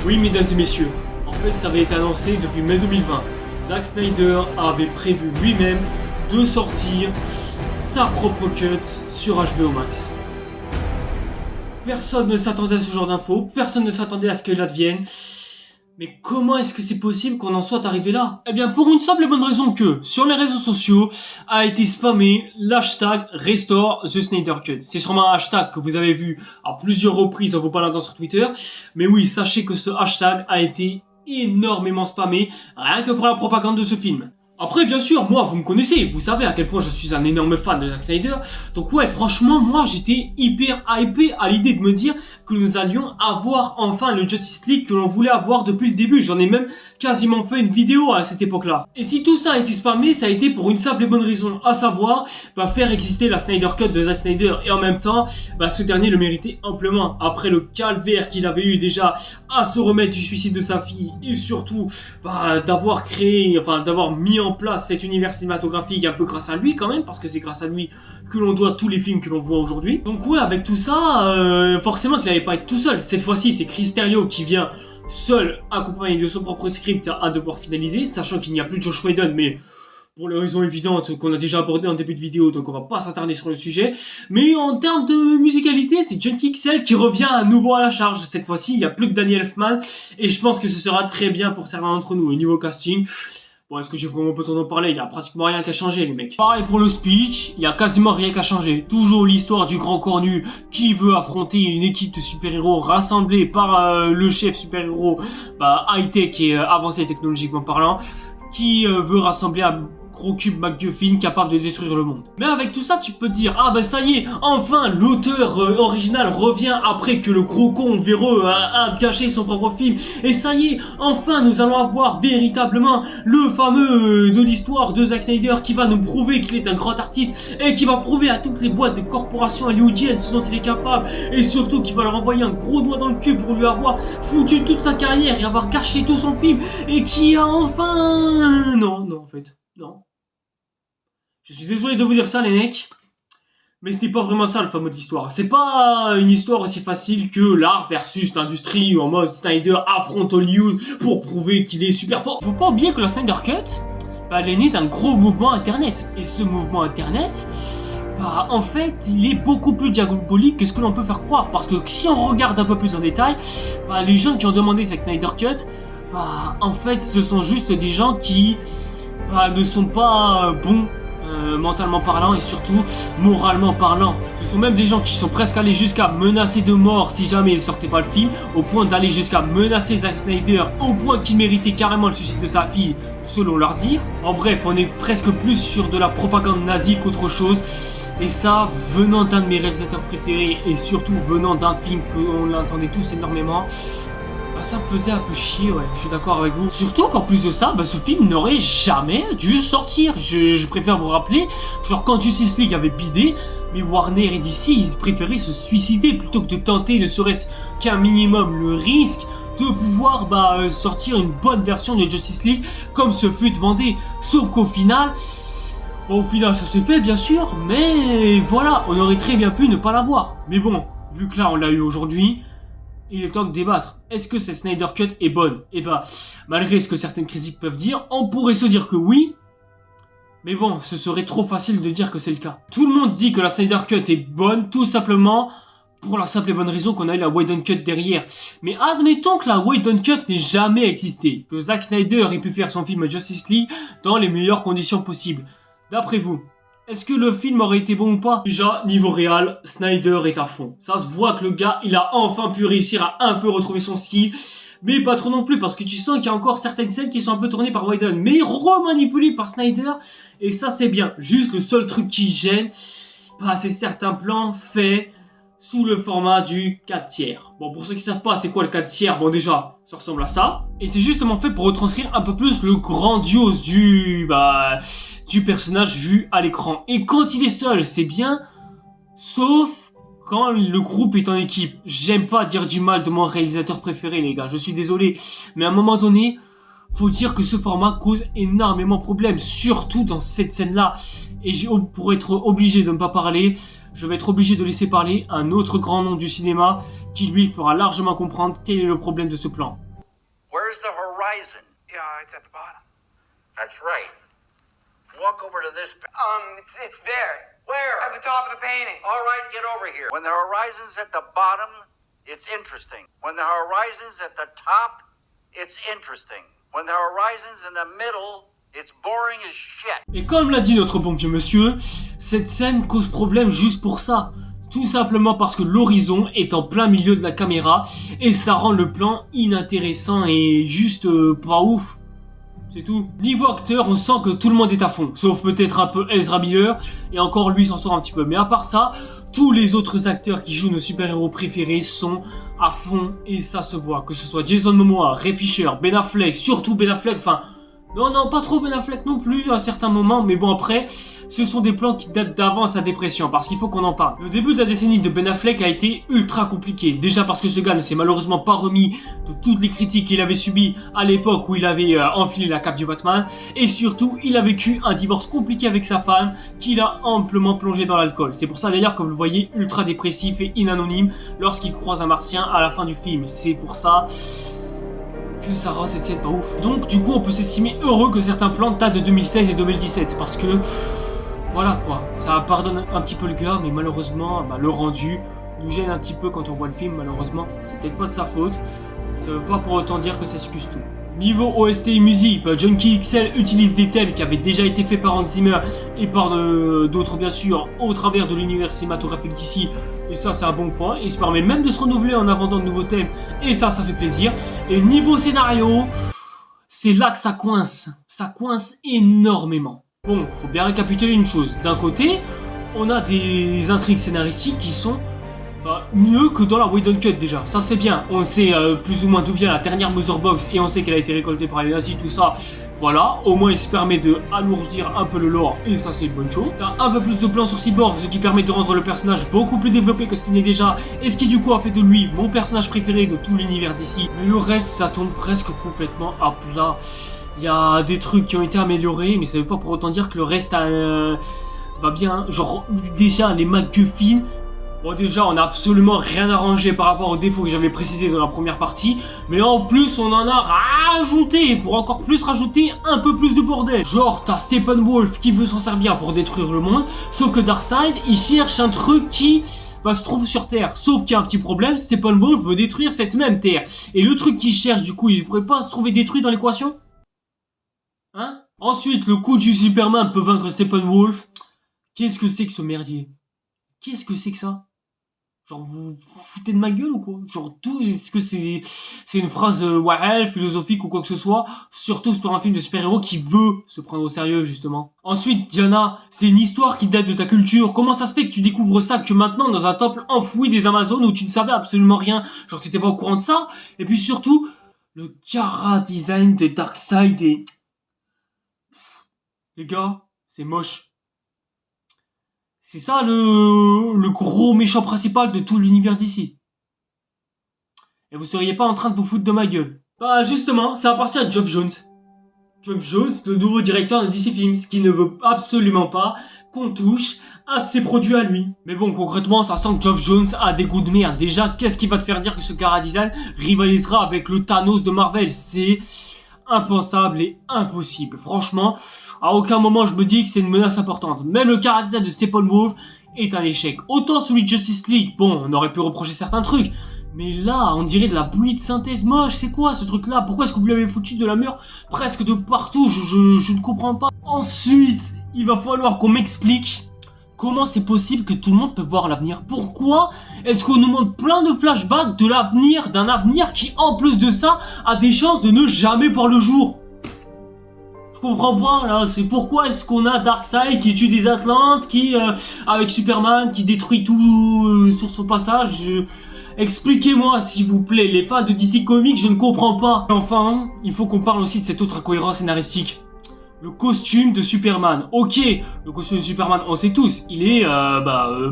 Oui, mesdames et messieurs. En fait, ça avait été annoncé depuis mai 2020. Zack Snyder avait prévu lui-même de sortir sa propre cut sur HBO Max. Personne ne s'attendait à ce genre d'infos, personne ne s'attendait à ce qu'elle advienne. Mais comment est-ce que c'est possible qu'on en soit arrivé là? Eh bien, pour une simple et bonne raison que, sur les réseaux sociaux, a été spammé l'hashtag Restore the Snyder Cut. C'est sûrement un hashtag que vous avez vu à plusieurs reprises en vous baladant sur Twitter. Mais oui, sachez que ce hashtag a été énormément spammé, rien que pour la propagande de ce film. Après, bien sûr, moi, vous me connaissez, vous savez à quel point je suis un énorme fan de Zack Snyder. Donc ouais, franchement, moi, j'étais hyper hypé à l'idée de me dire que nous allions avoir enfin le Justice League que l'on voulait avoir depuis le début. J'en ai même quasiment fait une vidéo à cette époque-là. Et si tout ça a été spammé, ça a été pour une simple et bonne raison, à savoir faire exister la Snyder Cut de Zack Snyder. Et en même temps, ce dernier le méritait amplement. Après le calvaire qu'il avait eu déjà à se remettre du suicide de sa fille et surtout d'avoir créé, d'avoir mis en place cet univers cinématographique un peu grâce à lui quand même, parce que c'est grâce à lui que l'on doit tous les films que l'on voit aujourd'hui. Donc ouais, avec tout ça, forcément qu'il n'allait pas être tout seul. Cette fois-ci, c'est Chris Terrio qui vient seul, accompagné de son propre script à devoir finaliser, sachant qu'il n'y a plus de Josh Whedon, mais pour les raisons évidentes qu'on a déjà abordées en début de vidéo, donc on va pas s'attarder sur le sujet. Mais en termes de musicalité, c'est Junkie XL qui revient à nouveau à la charge. Cette fois-ci, il n'y a plus que Danny Elfman, et je pense que ce sera très bien pour certains d'entre nous. Au niveau casting, bon, est-ce que j'ai vraiment besoin d'en parler? Il n'y a pratiquement rien qu'à changer, les mecs. Pareil pour le speech, il n'y a quasiment rien qu'à changer. Toujours l'histoire du grand cornu qui veut affronter une équipe de super-héros rassemblée par le chef super-héros high-tech et avancé technologiquement parlant, qui veut rassembler un gros cube MacGuffin capable de détruire le monde. Mais avec tout ça, tu peux te dire, ça y est, enfin l'auteur original revient après que le gros con véreux a gâché son propre film. Et ça y est, enfin nous allons avoir véritablement le fameux de l'histoire de Zack Snyder qui va nous prouver qu'il est un grand artiste et qui va prouver à toutes les boîtes de corporations hollywoodiennes ce dont il est capable, et surtout qui va leur envoyer un gros doigt dans le cul pour lui avoir foutu toute sa carrière et avoir gâché tout son film, et qui a enfin... Non, en fait, non. Je suis désolé de vous dire ça, les mecs, Mais c'était pas vraiment ça le fameux de l'histoire. C'est pas une histoire aussi facile que l'art versus l'industrie, en mode Snyder affronte Hollywood pour prouver qu'il est super fort. Faut pas oublier que la Snyder Cut, bah, elle est née d'un gros mouvement internet. Et ce mouvement internet, bah, en fait, il est beaucoup plus diabolique que ce que l'on peut faire croire. Parce que si on regarde un peu plus en détail, bah, les gens qui ont demandé cette Snyder Cut, bah, en fait, ce sont juste des gens qui bah, ne sont pas bons mentalement parlant et surtout moralement parlant. Ce sont même des gens qui sont presque allés jusqu'à menacer de mort si jamais ils sortaient pas le film, au point d'aller jusqu'à menacer Zack Snyder, au point qu'il méritait carrément le suicide de sa fille, selon leur dire. En bref, on est presque plus sur de la propagande nazie qu'autre chose. Et ça, venant d'un de mes réalisateurs préférés et surtout venant d'un film qu'on l'attendait tous énormément, bah ça me faisait un peu chier, ouais, je suis d'accord avec vous. Surtout qu'en plus de ça, bah ce film n'aurait jamais dû sortir. Je préfère vous rappeler, genre quand Justice League avait bidé, mais Warner et DC, ils préféraient se suicider plutôt que de tenter, ne serait-ce qu'un minimum, le risque de pouvoir sortir une bonne version de Justice League comme ce fut demandé. Sauf qu'au final... Bon, au final, ça s'est fait, bien sûr, mais voilà, on aurait très bien pu ne pas l'avoir. Mais bon, vu que là, on l'a eu aujourd'hui, il est temps de débattre. Est-ce que cette Snyder Cut est bonne? Et bah, malgré ce que certaines critiques peuvent dire, on pourrait se dire que oui, mais bon, ce serait trop facile de dire que c'est le cas. Tout le monde dit que la Snyder Cut est bonne, tout simplement pour la simple et bonne raison qu'on a eu la Whedon Cut derrière. Mais admettons que la Whedon Cut n'ait jamais existé, que Zack Snyder ait pu faire son film Justice League dans les meilleures conditions possibles. D'après vous, est-ce que le film aurait été bon ou pas? Déjà, niveau réel, Snyder est à fond. Ça se voit que le gars, il a enfin pu réussir à un peu retrouver son style. Mais pas trop non plus, parce que tu sens qu'il y a encore certaines scènes qui sont un peu tournées par Whedon, mais remanipulées par Snyder. Et ça, c'est bien. Juste le seul truc qui gêne, bah, c'est certains plans faits sous le format du 4/3. Bon, pour ceux qui savent pas c'est quoi le 4/3, bon déjà, ça ressemble à ça. Et c'est justement fait pour retranscrire un peu plus le grandiose du personnage vu à l'écran. Et quand il est seul, c'est bien, sauf quand le groupe est en équipe. J'aime pas dire du mal de mon réalisateur préféré, les gars, je suis désolé. Mais à un moment donné, faut dire que ce format cause énormément de problèmes, surtout dans cette scène-là. Et pour être obligé de ne pas parler, je vais être obligé de laisser parler un autre grand nom du cinéma qui lui fera largement comprendre quel est le problème de ce plan.
Where's the horizon?
Yeah, it's at the bottom.
That's right. Walk over to this.
It's there.
Where?
At the top of the painting.
All right, get over here. When the horizon's at the bottom, it's interesting. When the horizon's at the top, it's interesting. When the horizon's in the middle, it's boring as shit.
Et comme l'a dit notre bon vieux monsieur, cette scène cause problème juste pour ça. Tout simplement parce que l'horizon est en plein milieu de la caméra et ça rend le plan inintéressant et juste pas ouf. C'est tout. Niveau acteur, on sent que tout le monde est à fond, sauf peut-être un peu Ezra Miller, et encore lui s'en sort un petit peu. Mais à part ça, tous les autres acteurs qui jouent nos super-héros préférés sont à fond, et ça se voit. Que ce soit Jason Momoa, Ray Fisher, Ben Affleck, surtout Ben Affleck, enfin... Non, pas trop Ben Affleck non plus à certains moments, mais bon après, ce sont des plans qui datent d'avant sa dépression, parce qu'il faut qu'on en parle. Le début de la décennie de Ben Affleck a été ultra compliqué, déjà parce que ce gars ne s'est malheureusement pas remis de toutes les critiques qu'il avait subies à l'époque où il avait enfilé la cape du Batman, et surtout, il a vécu un divorce compliqué avec sa femme, qu'il a amplement plongé dans l'alcool. C'est pour ça d'ailleurs que vous le voyez ultra dépressif et inanonyme lorsqu'il croise un martien à la fin du film. C'est pour ça... que ça rend cette scène pas ouf. Donc du coup on peut s'estimer heureux que certains plans datent de 2016 et 2017 parce que voilà quoi, ça pardonne un petit peu le gars, mais malheureusement le rendu nous gêne un petit peu quand on voit le film. Malheureusement c'est peut-être pas de sa faute, ça veut pas pour autant dire que ça excuse tout. Niveau OST et musique, Junkie XL utilise des thèmes qui avaient déjà été faits par Hans Zimmer et par d'autres bien sûr au travers de l'univers cinématographique d'ici. Et ça c'est un bon point, il se permet même de se renouveler en inventant de nouveaux thèmes, et ça fait plaisir. Et niveau scénario, c'est là que ça coince énormément. Bon, faut bien récapituler une chose, d'un côté, on a des intrigues scénaristiques qui sont mieux que dans la Whedon Cut déjà, ça c'est bien. On sait plus ou moins d'où vient la dernière Mother Box, et on sait qu'elle a été récoltée par les nazis, tout ça. Voilà, au moins il se permet de alourdir un peu le lore, et ça c'est une bonne chose. T'as un peu plus de plans sur Cyborg, ce qui permet de rendre le personnage beaucoup plus développé que ce qu'il n'est déjà, et ce qui du coup a fait de lui mon personnage préféré de tout l'univers d'ici. Mais le reste, ça tombe presque complètement à plat. Il y a des trucs qui ont été améliorés, mais ça veut pas pour autant dire que le reste va bien. Genre, déjà, les MacGuffin, bon, déjà, on n'a absolument rien arrangé par rapport aux défauts que j'avais précisés dans la première partie. Mais en plus, on en a rajouté pour encore plus rajouter un peu plus de bordel. Genre, t'as Steppenwolf qui veut s'en servir pour détruire le monde. Sauf que Darkseid, il cherche un truc qui se trouve sur Terre. Sauf qu'il y a un petit problème, Steppenwolf veut détruire cette même Terre. Et le truc qu'il cherche, du coup, il pourrait pas se trouver détruit dans l'équation? Hein? Ensuite, le coup du Superman peut vaincre Steppenwolf. Qu'est-ce que c'est que ce merdier? Qu'est-ce que c'est que ça? Genre, vous vous foutez de ma gueule ou quoi? Genre, tout, est-ce que c'est une phrase ouais, philosophique ou quoi que ce soit? Surtout sur un film de super-héros qui veut se prendre au sérieux, justement. Ensuite, Diana, c'est une histoire qui date de ta culture. Comment ça se fait que tu découvres ça que maintenant dans un temple enfoui des Amazones où tu ne savais absolument rien? Genre, tu n'étais pas au courant de ça? Et puis surtout, le chara-design de Darkseid est... Les gars, c'est moche. C'est ça le gros méchant principal de tout l'univers d'ici. Et vous seriez pas en train de vous foutre de ma gueule. Bah justement, ça appartient à Geoff Johns. Geoff Johns, le nouveau directeur de DC Films, qui ne veut absolument pas qu'on touche à ses produits à lui. Mais bon, concrètement, ça sent que Geoff Johns a des goûts de merde. Déjà, qu'est-ce qui va te faire dire que ce chara-design rivalisera avec le Thanos de Marvel? C'est impensable et impossible. Franchement, à aucun moment je me dis que c'est une menace importante. Même le chara-design de Steppenwolf est un échec. Autant celui de Justice League, bon, on aurait pu reprocher certains trucs. Mais là, on dirait de la bouillie de synthèse moche. C'est quoi ce truc-là? Pourquoi est-ce que vous l'avez foutu de la mur presque de partout? Je ne comprends pas. Ensuite, il va falloir qu'on m'explique comment c'est possible que tout le monde peut voir l'avenir. Pourquoi est-ce qu'on nous montre plein de flashbacks de l'avenir, d'un avenir qui, en plus de ça, a des chances de ne jamais voir le jour? Je comprends pas, là. C'est pourquoi est-ce qu'on a Darkseid qui tue des Atlantes, qui, avec Superman, qui détruit tout sur son passage. Expliquez-moi, s'il vous plaît. Les fans de DC Comics, je ne comprends pas. Et enfin, il faut qu'on parle aussi de cette autre incohérence scénaristique. Le costume de Superman. Ok, le costume de Superman, on sait tous, il est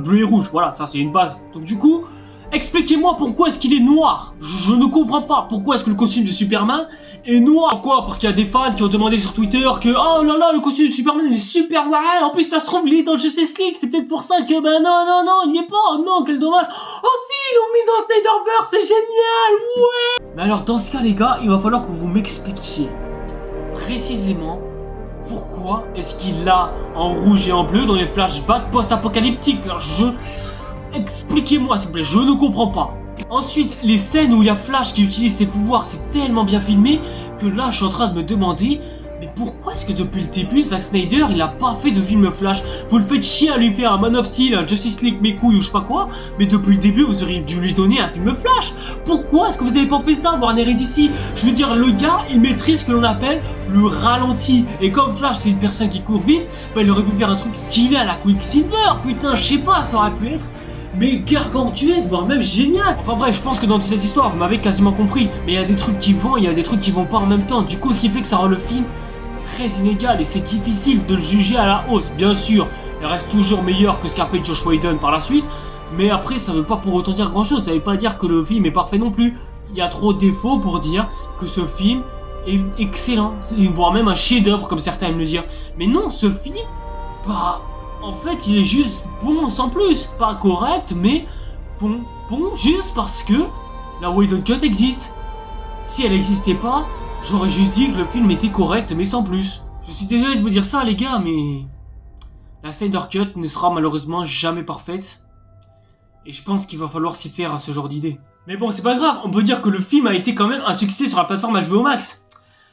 bleu et rouge. Voilà, ça c'est une base. Donc du coup, expliquez-moi pourquoi est-ce qu'il est noir. Je ne comprends pas. Pourquoi est-ce que le costume de Superman est noir? Pourquoi? Parce qu'il y a des fans qui ont demandé sur Twitter que oh là là, le costume de Superman il est super noir. En plus ça se trouve il est dans Justice League. C'est peut-être pour ça que non, il n'y est pas. Oh non, quel dommage. Oh si, ils l'ont mis dans Snyderverse, c'est génial. Ouais. Mais alors dans ce cas les gars, il va falloir que vous m'expliquiez précisément pourquoi est-ce qu'il l'a en rouge et en bleu dans les flashbacks post-apocalyptiques. Expliquez-moi s'il vous plaît, je ne comprends pas. Ensuite, les scènes où il y a Flash qui utilise ses pouvoirs, c'est tellement bien filmé que là je suis en train de me demander mais pourquoi est-ce que depuis le début Zack Snyder il a pas fait de film Flash? Vous le faites chier à lui faire un Man of Steel, un Justice League mes couilles ou je sais pas quoi, mais depuis le début vous auriez dû lui donner un film Flash. Pourquoi est-ce que vous avez pas fait ça, Warner et DC? Je veux dire, le gars il maîtrise ce que l'on appelle le ralenti, et comme Flash c'est une personne qui court vite, bah il aurait pu faire un truc stylé à la Quicksilver. Putain, je sais pas, ça aurait pu être mais gargantuesque, voire même génial. Enfin bref, je pense que dans toute cette histoire vous m'avez quasiment compris, mais il y a des trucs qui vont, il y a des trucs qui vont pas en même temps. Du coup ce qui fait que ça rend le film très inégal et c'est difficile de le juger à la hausse. Bien sûr, il reste toujours meilleur que ce qu'a fait Joss Whedon par la suite, mais après ça veut pas pour autant dire grand chose. Ça veut pas dire que le film est parfait non plus. Il y a trop de défauts pour dire que ce film est excellent, voire même un chef-d'œuvre comme certains aiment le dire. Mais non, ce film, bah en fait il est juste bon sans plus. Pas correct, mais bon juste parce que la Whedon Cut existe. Si elle n'existait pas, j'aurais juste dit que le film était correct, mais sans plus. Je suis désolé de vous dire ça les gars, mais la Snyder Cut ne sera malheureusement jamais parfaite. Et je pense qu'il va falloir s'y faire à ce genre d'idée. Mais bon, c'est pas grave, on peut dire que le film a été quand même un succès sur la plateforme HBO Max.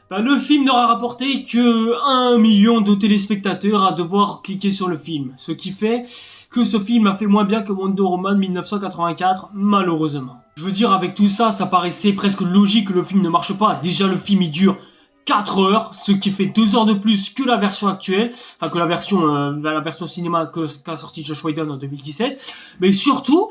Bah, le film n'aura rapporté que 1 million de téléspectateurs à devoir cliquer sur le film. Ce qui fait que ce film a fait moins bien que Wonder Woman 1984, malheureusement. Je veux dire, avec tout ça, ça paraissait presque logique que le film ne marche pas. Déjà, le film, il dure 4 heures, ce qui fait 2 heures de plus que la version actuelle. Enfin, que la version cinéma qu'a sorti Joss Whedon en 2017. Mais surtout,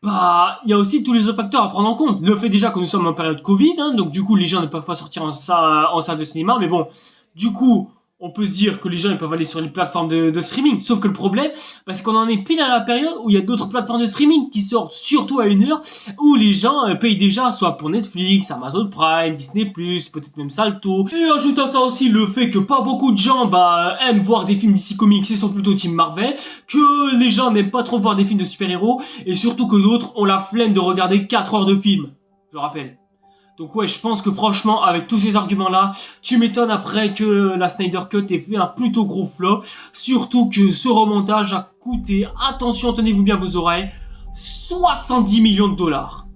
bah, il y a aussi tous les autres facteurs à prendre en compte. Le fait déjà que nous sommes en période Covid, hein, donc du coup, les gens ne peuvent pas sortir en salle de cinéma. Mais bon, du coup, on peut se dire que les gens ils peuvent aller sur les plateformes de streaming. Sauf que le problème, c'est qu'on en est pile à la période où il y a d'autres plateformes de streaming qui sortent surtout à une heure où les gens payent déjà soit pour Netflix, Amazon Prime, Disney+, peut-être même Salto. Et ajoute à ça aussi le fait que pas beaucoup de gens aiment voir des films DC Comics et sont plutôt Team Marvel, que les gens n'aiment pas trop voir des films de super-héros et surtout que d'autres ont la flemme de regarder 4 heures de film. Je rappelle. Donc ouais, je pense que franchement, avec tous ces arguments-là, tu m'étonnes après que la Snyder Cut ait fait un plutôt gros flop. Surtout que ce remontage a coûté, attention, tenez-vous bien vos oreilles, 70 millions de dollars.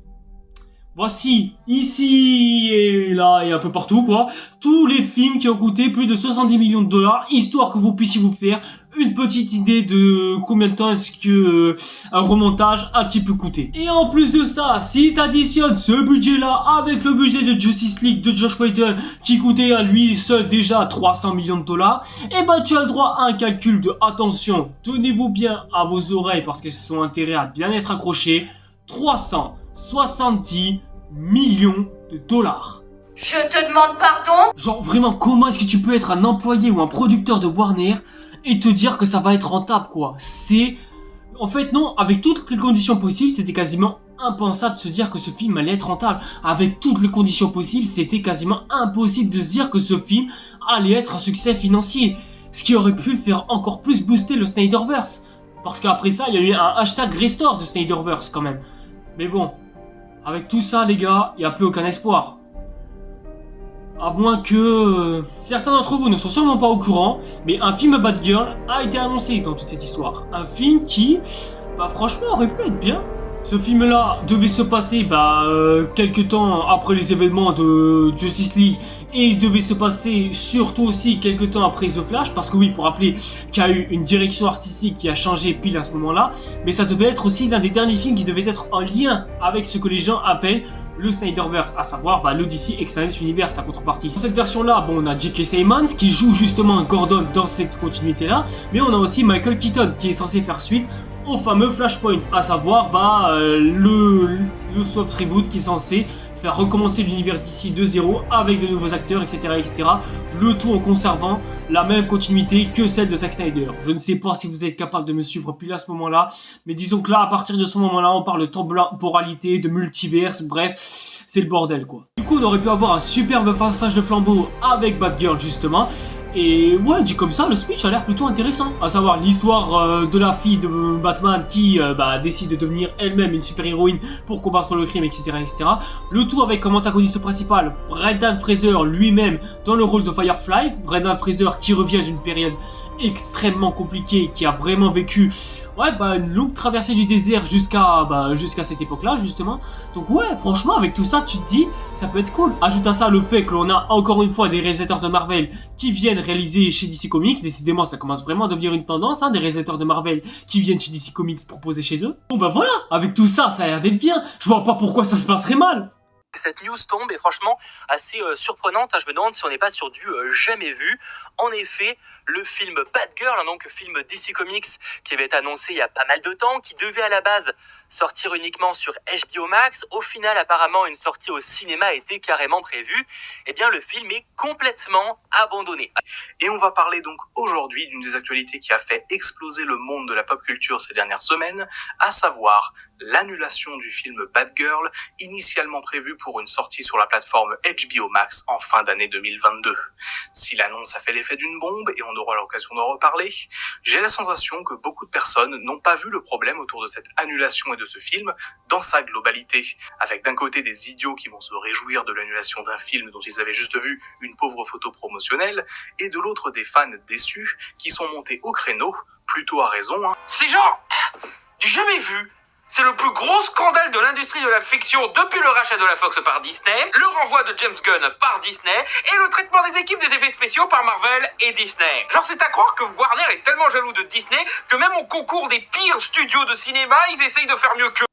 Voici, ici et là et un peu partout quoi, tous les films qui ont coûté plus de 70 millions de dollars, histoire que vous puissiez vous faire une petite idée de combien de temps est-ce que un remontage a un petit peu coûté. Et en plus de ça, si tu additionnes ce budget-là avec le budget de Justice League de Joss Whedon qui coûtait à lui seul déjà 300 millions de dollars, et tu as le droit à un calcul de, attention, tenez-vous bien à vos oreilles parce qu'elles sont intérêt à bien être accrochées, 370 millions de dollars.
Je te demande pardon?
Genre vraiment, comment est-ce que tu peux être un employé ou un producteur de Warner et te dire que ça va être rentable quoi? C'est... En fait non, avec toutes les conditions possibles, c'était quasiment impensable de se dire que ce film allait être rentable. Avec toutes les conditions possibles, c'était quasiment impossible de se dire que ce film allait être un succès financier. Ce qui aurait pu faire encore plus booster le Snyderverse. Parce qu'après ça, il y a eu un hashtag Restore the Snyderverse quand même. Mais bon, avec tout ça les gars, il n'y a plus aucun espoir. À moins que... certains d'entre vous ne sont sûrement pas au courant, mais un film Batgirl a été annoncé dans toute cette histoire. Un film qui, franchement, aurait pu être bien. Ce film-là devait se passer quelques temps après les événements de Justice League et il devait se passer surtout aussi quelques temps après The Flash parce que oui, il faut rappeler qu'il y a eu une direction artistique qui a changé pile à ce moment-là, mais ça devait être aussi l'un des derniers films qui devait être en lien avec ce que les gens appellent le Snyderverse, à savoir le DC Extended Universe, sa contrepartie. Dans cette version-là, on a J.K. Simmons qui joue justement Gordon dans cette continuité-là, mais on a aussi Michael Keaton qui est censé faire suite au fameux Flashpoint, à savoir le soft reboot qui est censé faire recommencer l'univers d'ici de zéro avec de nouveaux acteurs, etc., etc. Le tout en conservant la même continuité que celle de Zack Snyder. Je ne sais pas si vous êtes capable de me suivre pile à ce moment-là, mais disons que là, à partir de ce moment-là, on parle de temporalité, de multiverse, bref, c'est le bordel quoi. Du coup, on aurait pu avoir un superbe passage de flambeau avec Batgirl justement. Et ouais, dit comme ça, le speech a l'air plutôt intéressant. À savoir l'histoire de la fille de Batman qui décide de devenir elle-même une super-héroïne pour combattre le crime, etc., etc. Le tout avec comme antagoniste principal Brendan Fraser lui-même dans le rôle de Firefly. Brendan Fraser qui revient d'une période extrêmement compliquée, qui a vraiment vécu une longue traversée du désert jusqu'à cette époque-là justement. Donc ouais, franchement avec tout ça tu te dis ça peut être cool. Ajoute à ça le fait que l'on a encore une fois des réalisateurs de Marvel qui viennent réaliser chez DC Comics. Décidément ça commence vraiment à devenir une tendance, des réalisateurs de Marvel qui viennent chez DC Comics proposer chez eux. Bon voilà, avec tout ça ça a l'air d'être bien. Je vois pas pourquoi ça se passerait mal.
Cette news tombe est franchement assez surprenante. Je me demande si on n'est pas sur du jamais vu. En effet, le film Batgirl, donc film DC Comics qui avait été annoncé il y a pas mal de temps, qui devait à la base sortir uniquement sur HBO Max. Au final, apparemment, une sortie au cinéma était carrément prévue. Eh bien, le film est complètement abandonné. Et on va parler donc aujourd'hui d'une des actualités qui a fait exploser le monde de la pop culture ces dernières semaines, à savoir l'annulation du film Batgirl, initialement prévu pour une sortie sur la plateforme HBO Max en fin d'année 2022. Si l'annonce a fait l'effet d'une bombe, et on aura l'occasion d'en reparler, j'ai la sensation que beaucoup de personnes n'ont pas vu le problème autour de cette annulation et de ce film dans sa globalité, avec d'un côté des idiots qui vont se réjouir de l'annulation d'un film dont ils avaient juste vu une pauvre photo promotionnelle, et de l'autre des fans déçus qui sont montés au créneau, plutôt à raison.
C'est genre du jamais vu. C'est le plus gros scandale de l'industrie de la fiction depuis le rachat de la Fox par Disney, le renvoi de James Gunn par Disney et le traitement des équipes des effets spéciaux par Marvel et Disney. Genre c'est à croire que Warner est tellement jaloux de Disney que même au concours des pires studios de cinéma, ils essayent de faire mieux qu'eux.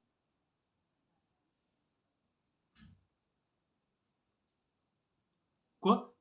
Quoi?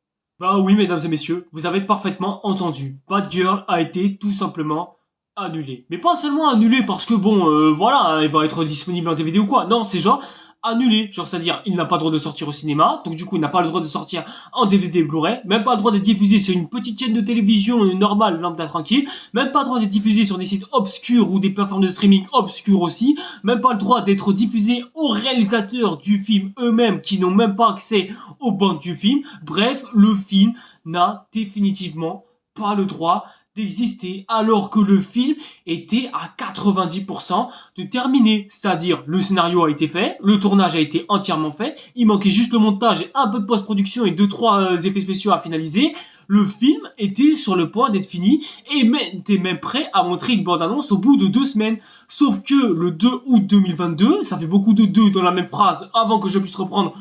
Oui mesdames et messieurs, vous avez parfaitement entendu. Batgirl a été tout simplement annulé. Mais pas seulement annulé parce que elle va être disponible en DVD ou quoi. Non, c'est genre annulé. Genre, c'est-à-dire, il n'a pas le droit de sortir au cinéma, donc du coup, il n'a pas le droit de sortir en DVD Blu-ray, même pas le droit d'être diffusé sur une petite chaîne de télévision normale, lambda tranquille, même pas le droit d'être diffusé sur des sites obscurs ou des plateformes de streaming obscures aussi, même pas le droit d'être diffusé aux réalisateurs du film eux-mêmes qui n'ont même pas accès aux bandes du film. Bref, le film n'a définitivement pas le droit d'exister alors que le film était à 90% de terminé. C'est-à-dire, le scénario a été fait, le tournage a été entièrement fait, il manquait juste le montage et un peu de post-production et 2-3 effets spéciaux à finaliser. Le film était sur le point d'être fini et était même prêt à montrer une bande-annonce au bout de 2 semaines. Sauf que le 2 août 2022, ça fait beaucoup de 2 dans la même phrase avant que je puisse reprendre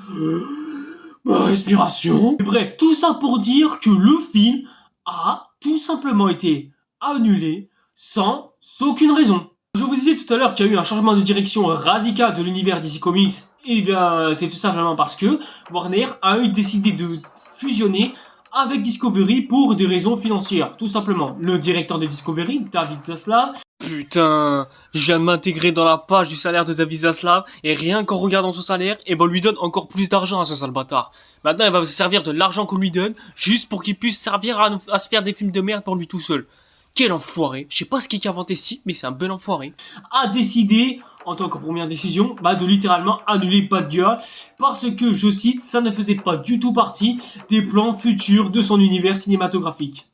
ma respiration. Bref, tout ça pour dire que le film a tout simplement été annulé sans aucune raison. Je vous disais tout à l'heure qu'il y a eu un changement de direction radical de l'univers DC Comics. Et bien, c'est tout simplement parce que Warner a décidé de fusionner avec Discovery pour des raisons financières. Tout simplement, le directeur de Discovery, David Zaslav.
Putain, je viens de m'intégrer dans la page du salaire de David Zaslav et rien qu'en regardant son salaire, et ben on lui donne encore plus d'argent à ce sale bâtard. Maintenant, il va se servir de l'argent qu'on lui donne juste pour qu'il puisse servir à se faire des films de merde pour lui tout seul. Quel enfoiré. Je sais pas ce qui a inventé ci, mais c'est un bel enfoiré.
A décidé, en tant que première décision, de littéralement annuler Batgirl parce que, je cite, ça ne faisait pas du tout partie des plans futurs de son univers cinématographique.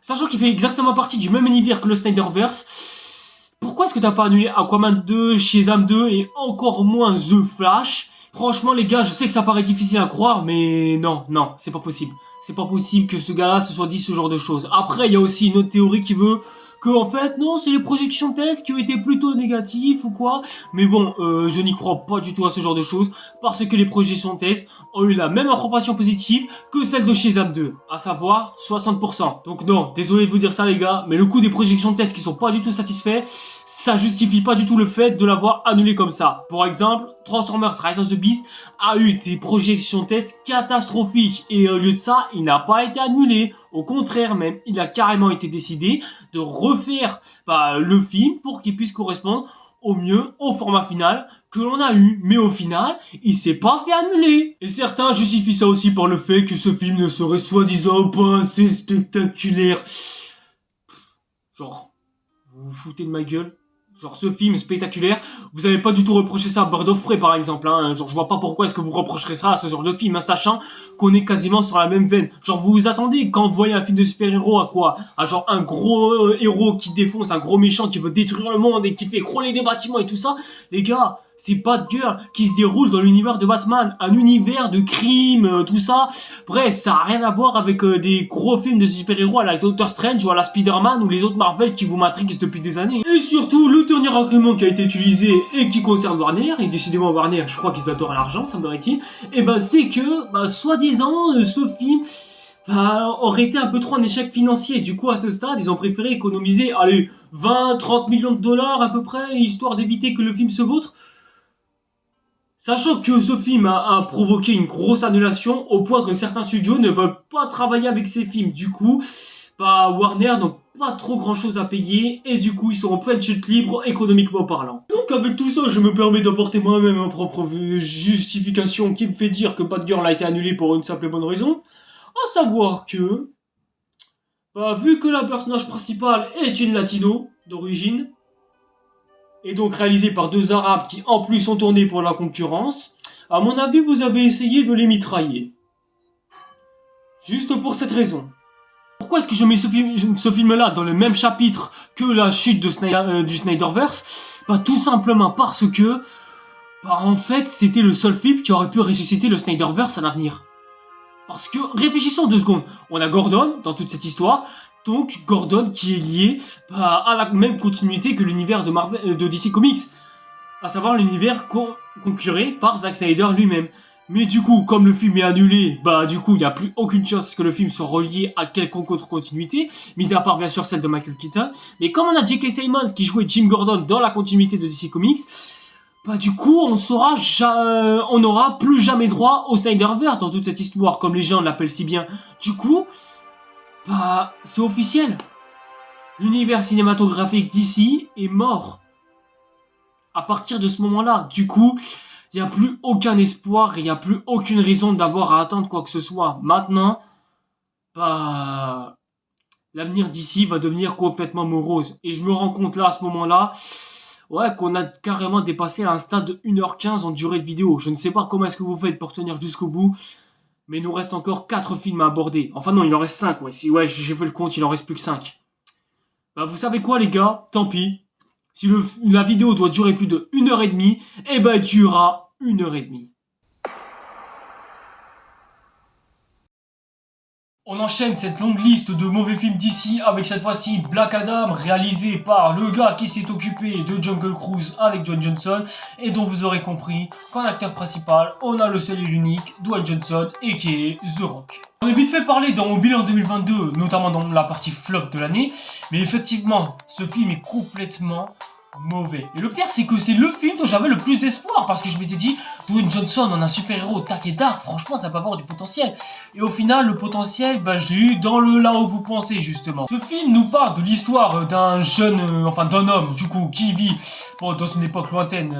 Sachant qu'il fait exactement partie du même univers que le Snyderverse, pourquoi est-ce que t'as pas annulé Aquaman 2, Shazam 2 et encore moins The Flash? Franchement les gars, je sais que ça paraît difficile à croire, mais non, c'est pas possible. C'est pas possible que ce gars-là se soit dit ce genre de choses. Après, il y a aussi une autre théorie qui veut que, en fait, non, c'est les projections tests qui ont été plutôt négatifs ou quoi. Mais bon, je n'y crois pas du tout à ce genre de choses, parce que les projections tests ont eu la même approbation positive que celle de Shazam 2, à savoir 60%. Donc non, désolé de vous dire ça les gars, mais le coup des projections tests qui sont pas du tout satisfaits, ça justifie pas du tout le fait de l'avoir annulé comme ça. Pour exemple, Transformers Rise of the Beast a eu des projections tests catastrophiques et au lieu de ça, il n'a pas été annulé. Au contraire même, il a carrément été décidé de refaire le film pour qu'il puisse correspondre au mieux au format final que l'on a eu. Mais au final, il s'est pas fait annuler. Et certains justifient ça aussi par le fait que ce film ne serait soi-disant pas assez spectaculaire. Genre, vous vous foutez de ma gueule? Genre ce film spectaculaire, vous avez pas du tout reproché ça à Bird of Prey par exemple, hein. Genre je vois pas pourquoi est-ce que vous reprocherez ça à ce genre de film, hein, sachant qu'on est quasiment sur la même veine. Genre vous vous attendez quand vous voyez un film de super-héros à quoi? À genre un gros héros qui défonce, un gros méchant qui veut détruire le monde et qui fait crouler des bâtiments et tout ça. Les gars, c'est Batgirl qui se déroule dans l'univers de Batman, un univers de crime, tout ça. Bref, ça a rien à voir avec des gros films de super-héros à la Doctor Strange ou à la Spider-Man ou les autres Marvel qui vous matrixent depuis des années. Et surtout, le dernier argument qui a été utilisé et qui concerne Warner, et décidément Warner, je crois qu'ils adorent l'argent, semblerait-il, et c'est que, soi-disant, ce film aurait été un peu trop un échec financier. Du coup, à ce stade, ils ont préféré économiser, allez, 20-30 millions de dollars à peu près, histoire d'éviter que le film se vautre. Sachant que ce film a provoqué une grosse annulation au point que certains studios ne veulent pas travailler avec ces films. Du coup, Warner n'ont pas trop grand chose à payer et du coup ils seront plein de chute libre économiquement parlant. Donc avec tout ça, je me permets d'apporter moi-même ma propre justification qui me fait dire que Batgirl a été annulé pour une simple et bonne raison. À savoir que, vu que la personnage principale est une latino d'origine, et donc réalisé par 2 arabes qui en plus sont tournés pour la concurrence, à mon avis vous avez essayé de les mitrailler. Juste pour cette raison. Pourquoi est-ce que je mets ce film-là dans le même chapitre que la chute de du Snyderverse? Tout simplement parce que, en fait, c'était le seul film qui aurait pu ressusciter le Snyderverse à l'avenir. Parce que, réfléchissons 2 secondes, on a Gordon dans toute cette histoire, donc Gordon qui est lié à la même continuité que l'univers de DC Comics, à savoir l'univers concurré par Zack Snyder lui-même. Mais du coup, comme le film est annulé, du coup, il n'y a plus aucune chance que le film soit relié à quelconque autre continuité, mis à part bien sûr celle de Michael Keaton. Mais comme on a J.K. Simmons qui jouait Jim Gordon dans la continuité de DC Comics, du coup, on n'aura plus jamais droit au Snyderverse dans toute cette histoire, comme les gens l'appellent si bien. Du coup, c'est officiel. L'univers cinématographique d'ici est mort. À partir de ce moment-là, du coup, il n'y a plus aucun espoir, il n'y a plus aucune raison d'avoir à attendre quoi que ce soit. Maintenant, bah, l'avenir d'ici va devenir complètement morose. Et je me rends compte là, à ce moment-là, ouais, qu'on a carrément dépassé un stade de 1h15 en durée de vidéo. Je ne sais pas comment est-ce que vous faites pour tenir jusqu'au bout, mais il nous reste encore 4 films à aborder. Enfin non, il en reste 5, ouais. Si ouais, j'ai fait le compte, il en reste plus que 5. Bah vous savez quoi les gars, tant pis. Si la vidéo doit durer plus de 1h30, eh ben elle durera 1h30. On enchaîne cette longue liste de mauvais films d'ici avec cette fois-ci Black Adam, réalisé par le gars qui s'est occupé de Jungle Cruise avec Dwayne Johnson, et dont vous aurez compris qu'en acteur principal, on a le seul et l'unique Dwayne Johnson, aka The Rock. On a vite fait parler dans mon bilan 2022, notamment dans la partie flop de l'année, mais effectivement, ce film est complètement mauvais. Et le pire, c'est que c'est le film dont j'avais le plus d'espoir, parce que je m'étais dit, Dwayne Johnson en un super-héros tac et dark, franchement ça peut avoir du potentiel. Et au final, le potentiel, bah je l'ai eu dans le là où vous pensez justement. Ce film nous parle de l'histoire d'un jeune, enfin d'un homme du coup, qui vit dans une époque lointaine,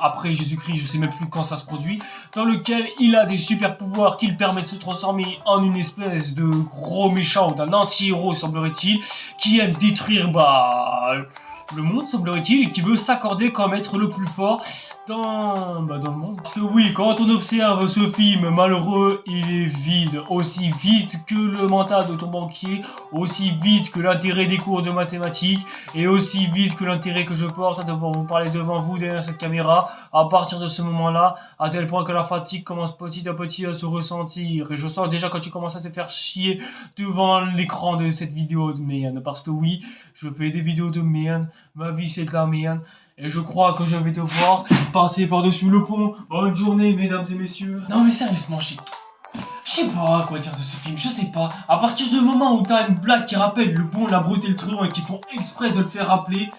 après Jésus-Christ, je sais même plus quand ça se produit, dans lequel il a des super pouvoirs qui le permettent de se transformer en une espèce de gros méchant, d'un anti-héros semblerait-il, qui aime détruire le monde semblerait-il, et qui veut s'accorder comme être le plus fort dans le monde. Parce que oui, quand on observe ce film malheureux, il est vide, aussi vite que le mental de ton banquier, aussi vite que l'intérêt des cours de mathématiques, et aussi vite que l'intérêt que je porte à devoir vous parler devant vous derrière cette caméra, à partir de ce moment-là, à tel point que la fatigue commence petit à petit à se ressentir, et je sens déjà quand tu commences à te faire chier devant l'écran de cette vidéo de merde, parce que oui, je fais des vidéos de merde, ma vie c'est de la merde, et je crois que je vais devoir passer par-dessus le pont. Bonne journée, mesdames et messieurs. Non mais sérieusement, je sais pas quoi dire de ce film, je sais pas. À partir du moment où t'as une blague qui rappelle le bon, la brute et le truand et qui font exprès de le faire rappeler,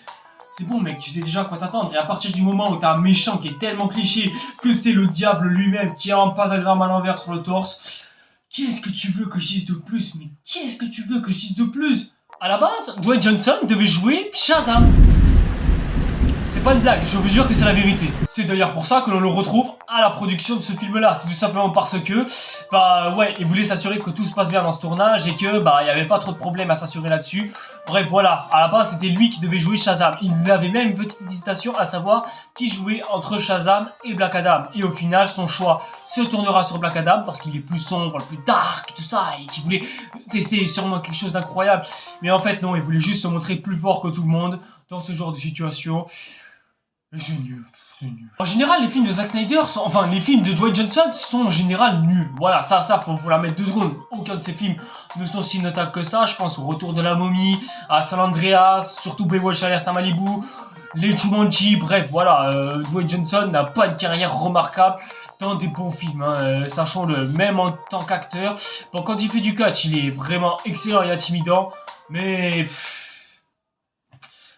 c'est bon mec, tu sais déjà à quoi t'attendre. Et à partir du moment où t'as un méchant qui est tellement cliché que c'est le diable lui-même qui a un pentagramme à l'envers sur le torse, qu'est-ce que tu veux que je dise de plus? Mais qu'est-ce que tu veux que je dise de plus? À la base, Dwayne Johnson devait jouer Shazam. C'est pas une blague, je vous jure que c'est la vérité. C'est d'ailleurs pour ça que l'on le retrouve à la production de ce film-là. C'est tout simplement parce que, ouais, il voulait s'assurer que tout se passe bien dans ce tournage et que, il n'y avait pas trop de problèmes à s'assurer là-dessus. Bref, voilà, à la base, c'était lui qui devait jouer Shazam. Il avait même une petite hésitation à savoir qui jouait entre Shazam et Black Adam. Et au final, son choix se tournera sur Black Adam parce qu'il est plus sombre, plus dark, tout ça, et qu'il voulait tester sûrement quelque chose d'incroyable. Mais en fait, non, il voulait juste se montrer plus fort que tout le monde dans ce genre de situation. Et c'est nul, c'est nul. En général, les films de Zack Snyder, les films de Dwayne Johnson sont en général nuls. Voilà, ça, faut la mettre 2 secondes. Aucun de ces films ne sont si notables que ça. Je pense au Retour de la Momie, à San Andreas, surtout Baywatch Alert à Malibu, les Jumanji, bref, voilà. Dwayne Johnson n'a pas une carrière remarquable dans des bons films, hein, sachons-le, même en tant qu'acteur. Bon, quand il fait du catch, il est vraiment excellent et intimidant, mais...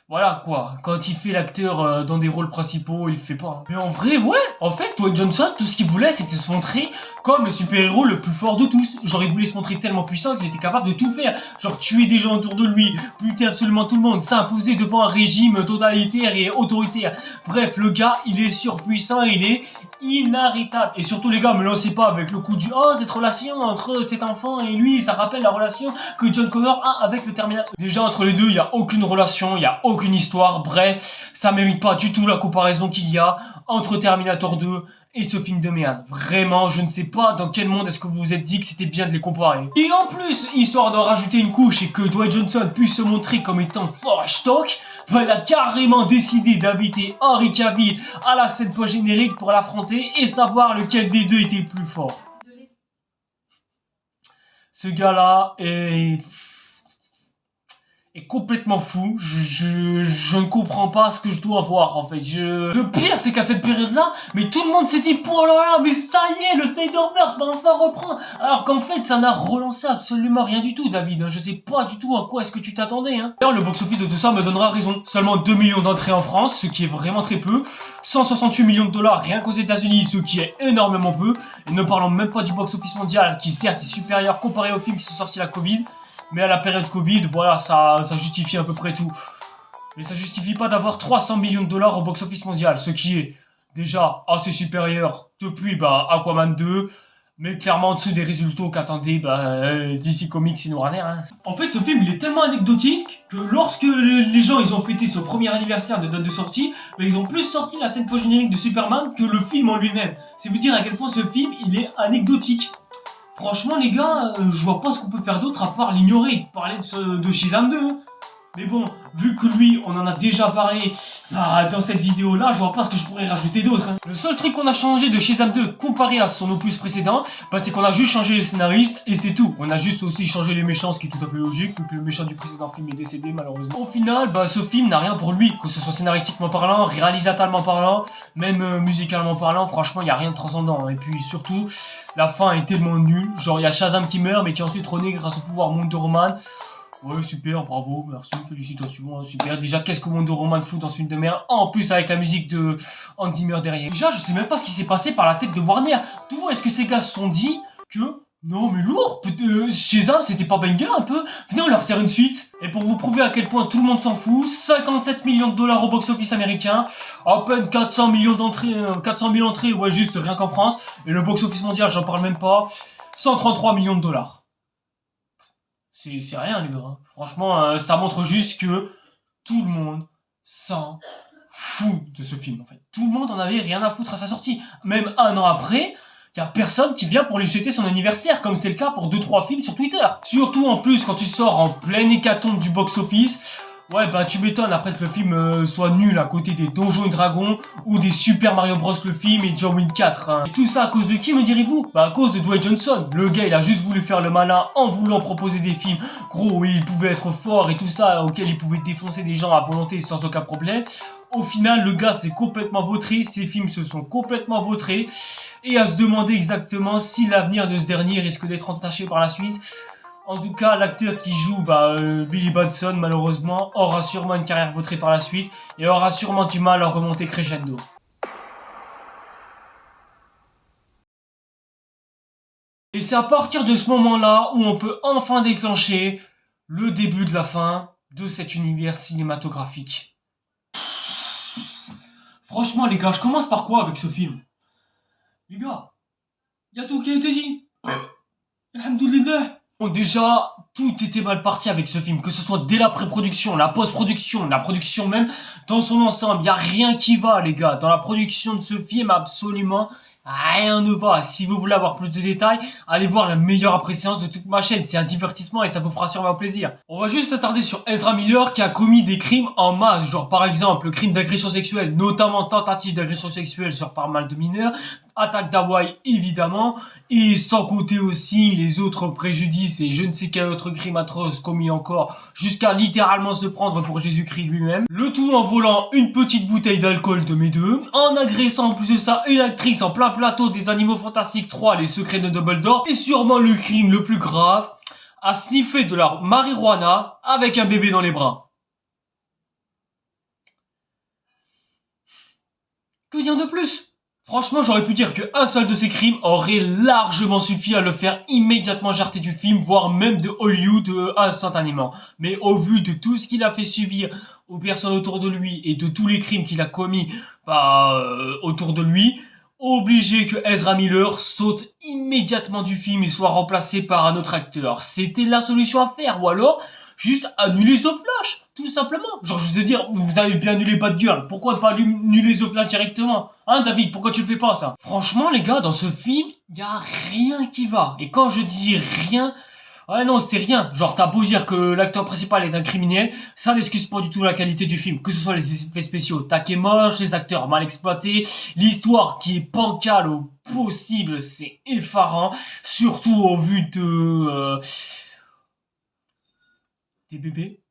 voilà quoi, quand il fait l'acteur dans des rôles principaux, il le fait pas. Mais en vrai, ouais, en fait, Dwayne Johnson, tout ce qu'il voulait, c'était se montrer comme le super-héros le plus fort de tous. Genre, il voulait se montrer tellement puissant qu'il était capable de tout faire. Genre, tuer des gens autour de lui, buter absolument tout le monde, s'imposer devant un régime totalitaire et autoritaire. Bref, le gars, il est surpuissant, il est inarrêtable. Et surtout, les gars, me lancez pas avec le coup du « Oh, cette relation entre cet enfant et lui, ça rappelle la relation que John Connor a avec le Terminator. » Déjà, entre les deux, il n'y a aucune relation, il n'y a aucune histoire. Bref, ça mérite pas du tout la comparaison qu'il y a entre Terminator 2 et ce film de merde. Vraiment, je ne sais pas dans quel monde est-ce que vous vous êtes dit que c'était bien de les comparer. Et en plus, histoire d'en rajouter une couche et que Dwayne Johnson puisse se montrer comme étant fort stock, elle a carrément décidé d'inviter Henry Cavill à la scène post-générique pour l'affronter et savoir lequel des deux était le plus fort. Ce gars-là est complètement fou. Je ne comprends pas ce que je dois voir en fait. Le pire c'est qu'à cette période-là, mais tout le monde s'est dit oh là là, mais ça y est, le Snyderverse va enfin reprendre. Alors qu'en fait, ça n'a relancé absolument rien du tout, David. Je sais pas du tout à quoi est-ce que tu t'attendais. D'ailleurs, le box-office de tout ça me donnera raison. Seulement 2 millions d'entrées en France, ce qui est vraiment très peu. 168 millions de dollars rien qu'aux États-Unis, ce qui est énormément peu. Et ne parlons même pas du box-office mondial, qui certes est supérieur comparé aux films qui sont sortis la Covid. Mais à la période Covid, voilà, ça justifie à peu près tout. Mais ça justifie pas d'avoir 300 millions de dollars au box-office mondial, ce qui est déjà assez supérieur depuis Aquaman 2, mais clairement en dessous des résultats qu'attendait DC Comics et Warner. Hein. En fait, ce film il est tellement anecdotique que lorsque les gens ils ont fêté ce premier anniversaire de date de sortie, ils ont plus sorti la scène post-générique de Superman que le film en lui-même. C'est vous dire à quel point ce film il est anecdotique. Franchement les gars, je vois pas ce qu'on peut faire d'autre à part l'ignorer, parler de Shazam 2. Mais bon, vu que lui, on en a déjà parlé dans cette vidéo-là, je vois pas ce que je pourrais rajouter d'autre. Hein. Le seul truc qu'on a changé de Shazam 2 comparé à son opus précédent, c'est qu'on a juste changé les scénaristes et c'est tout. On a juste aussi changé les méchants, ce qui est tout à fait logique, vu que le méchant du précédent film est décédé malheureusement. Au final, ce film n'a rien pour lui, que ce soit scénaristiquement parlant, réalisatoirement parlant, même musicalement parlant, franchement, il n'y a rien de transcendant. Hein. Et puis surtout, la fin est tellement nulle. Genre, il y a Shazam qui meurt, mais qui est ensuite rené grâce au pouvoir Wonder Woman. Ouais, super, bravo, merci, félicitations, super. Déjà, qu'est-ce que Wonder Woman fout dans ce film de merde? En plus, avec la musique de Hans Zimmer derrière. Déjà, je sais même pas ce qui s'est passé par la tête de Warner. D'où est-ce que ces gars se sont dit que... Non, mais lourd, Shazam, c'était pas banger un peu? Venez, on leur sert une suite. Et pour vous prouver à quel point tout le monde s'en fout, 57 millions de dollars au box-office américain, à peine 400 000 entrées, ouais, juste rien qu'en France. Et le box-office mondial, j'en parle même pas, 133 millions de dollars. C'est rien les gars, franchement ça montre juste que tout le monde s'en fout de ce film en fait. Tout le monde en avait rien à foutre à sa sortie. Même un an après, y a personne qui vient pour lui souhaiter son anniversaire, comme c'est le cas pour 2-3 films sur Twitter. Surtout en plus quand tu sors en pleine hécatombe du box-office. Ouais tu m'étonnes après que le film soit nul à côté des Donjons et Dragons ou des Super Mario Bros le film et John Wick 4 hein. Et tout ça à cause de qui me direz-vous? À cause de Dwayne Johnson. Le gars il a juste voulu faire le malin en voulant proposer des films gros où il pouvait être fort et tout ça, auquel il pouvait défoncer des gens à volonté sans aucun problème. Au final le gars s'est complètement vautré, ses films se sont complètement vautrés et à se demander exactement si l'avenir de ce dernier risque d'être entaché par la suite. En tout cas, l'acteur qui joue Billy Batson, malheureusement, aura sûrement une carrière vautrée par la suite et aura sûrement du mal à remonter crescendo. Et c'est à partir de ce moment-là où on peut enfin déclencher le début de la fin de cet univers cinématographique. Franchement, les gars, je commence par quoi avec ce film? Les gars, y a tout qui a été dit. Alhamdoulilah. Bon, déjà, tout était mal parti avec ce film, que ce soit dès la pré-production, la post-production, la production même, dans son ensemble, y a rien qui va, les gars. Dans la production de ce film, absolument rien ne va. Si vous voulez avoir plus de détails, allez voir la meilleure appréciation de toute ma chaîne. C'est un divertissement et ça vous fera sûrement plaisir. On va juste s'attarder sur Ezra Miller qui a commis des crimes en masse. Genre par exemple, le crime d'agression sexuelle, notamment tentative d'agression sexuelle sur pas mal de mineurs. Attaque d'Hawaï évidemment, et sans compter aussi les autres préjudices et je ne sais quel autre crime atroce commis encore, jusqu'à littéralement se prendre pour Jésus-Christ lui-même. Le tout en volant une petite bouteille d'alcool de mes deux, en agressant en plus de ça une actrice en plein plateau des Animaux Fantastiques 3, les secrets de Dumbledore, et sûrement le crime le plus grave, à sniffer de la marijuana avec un bébé dans les bras. Que dire de plus ? Franchement, j'aurais pu dire qu'un seul de ces crimes aurait largement suffi à le faire immédiatement jarter du film, voire même de Hollywood instantanément. Mais au vu de tout ce qu'il a fait subir aux personnes autour de lui et de tous les crimes qu'il a commis autour de lui, obligé que Ezra Miller saute immédiatement du film et soit remplacé par un autre acteur. C'était la solution à faire, ou alors juste annuler The Flash, tout simplement. Genre, je vous ai dit, vous avez bien annulé Batgirl, pourquoi ne pas annuler The Flash directement? Hein, David, pourquoi tu le fais pas, ça? Franchement, les gars, dans ce film, y a rien qui va. Et quand je dis rien, ouais, non, c'est rien. Genre, t'as beau dire que l'acteur principal est un criminel, ça n'excuse pas du tout la qualité du film. Que ce soit les effets spéciaux taqués moches, les acteurs mal exploités, l'histoire qui est bancale au possible, c'est effarant. Surtout au vu de... des bébés.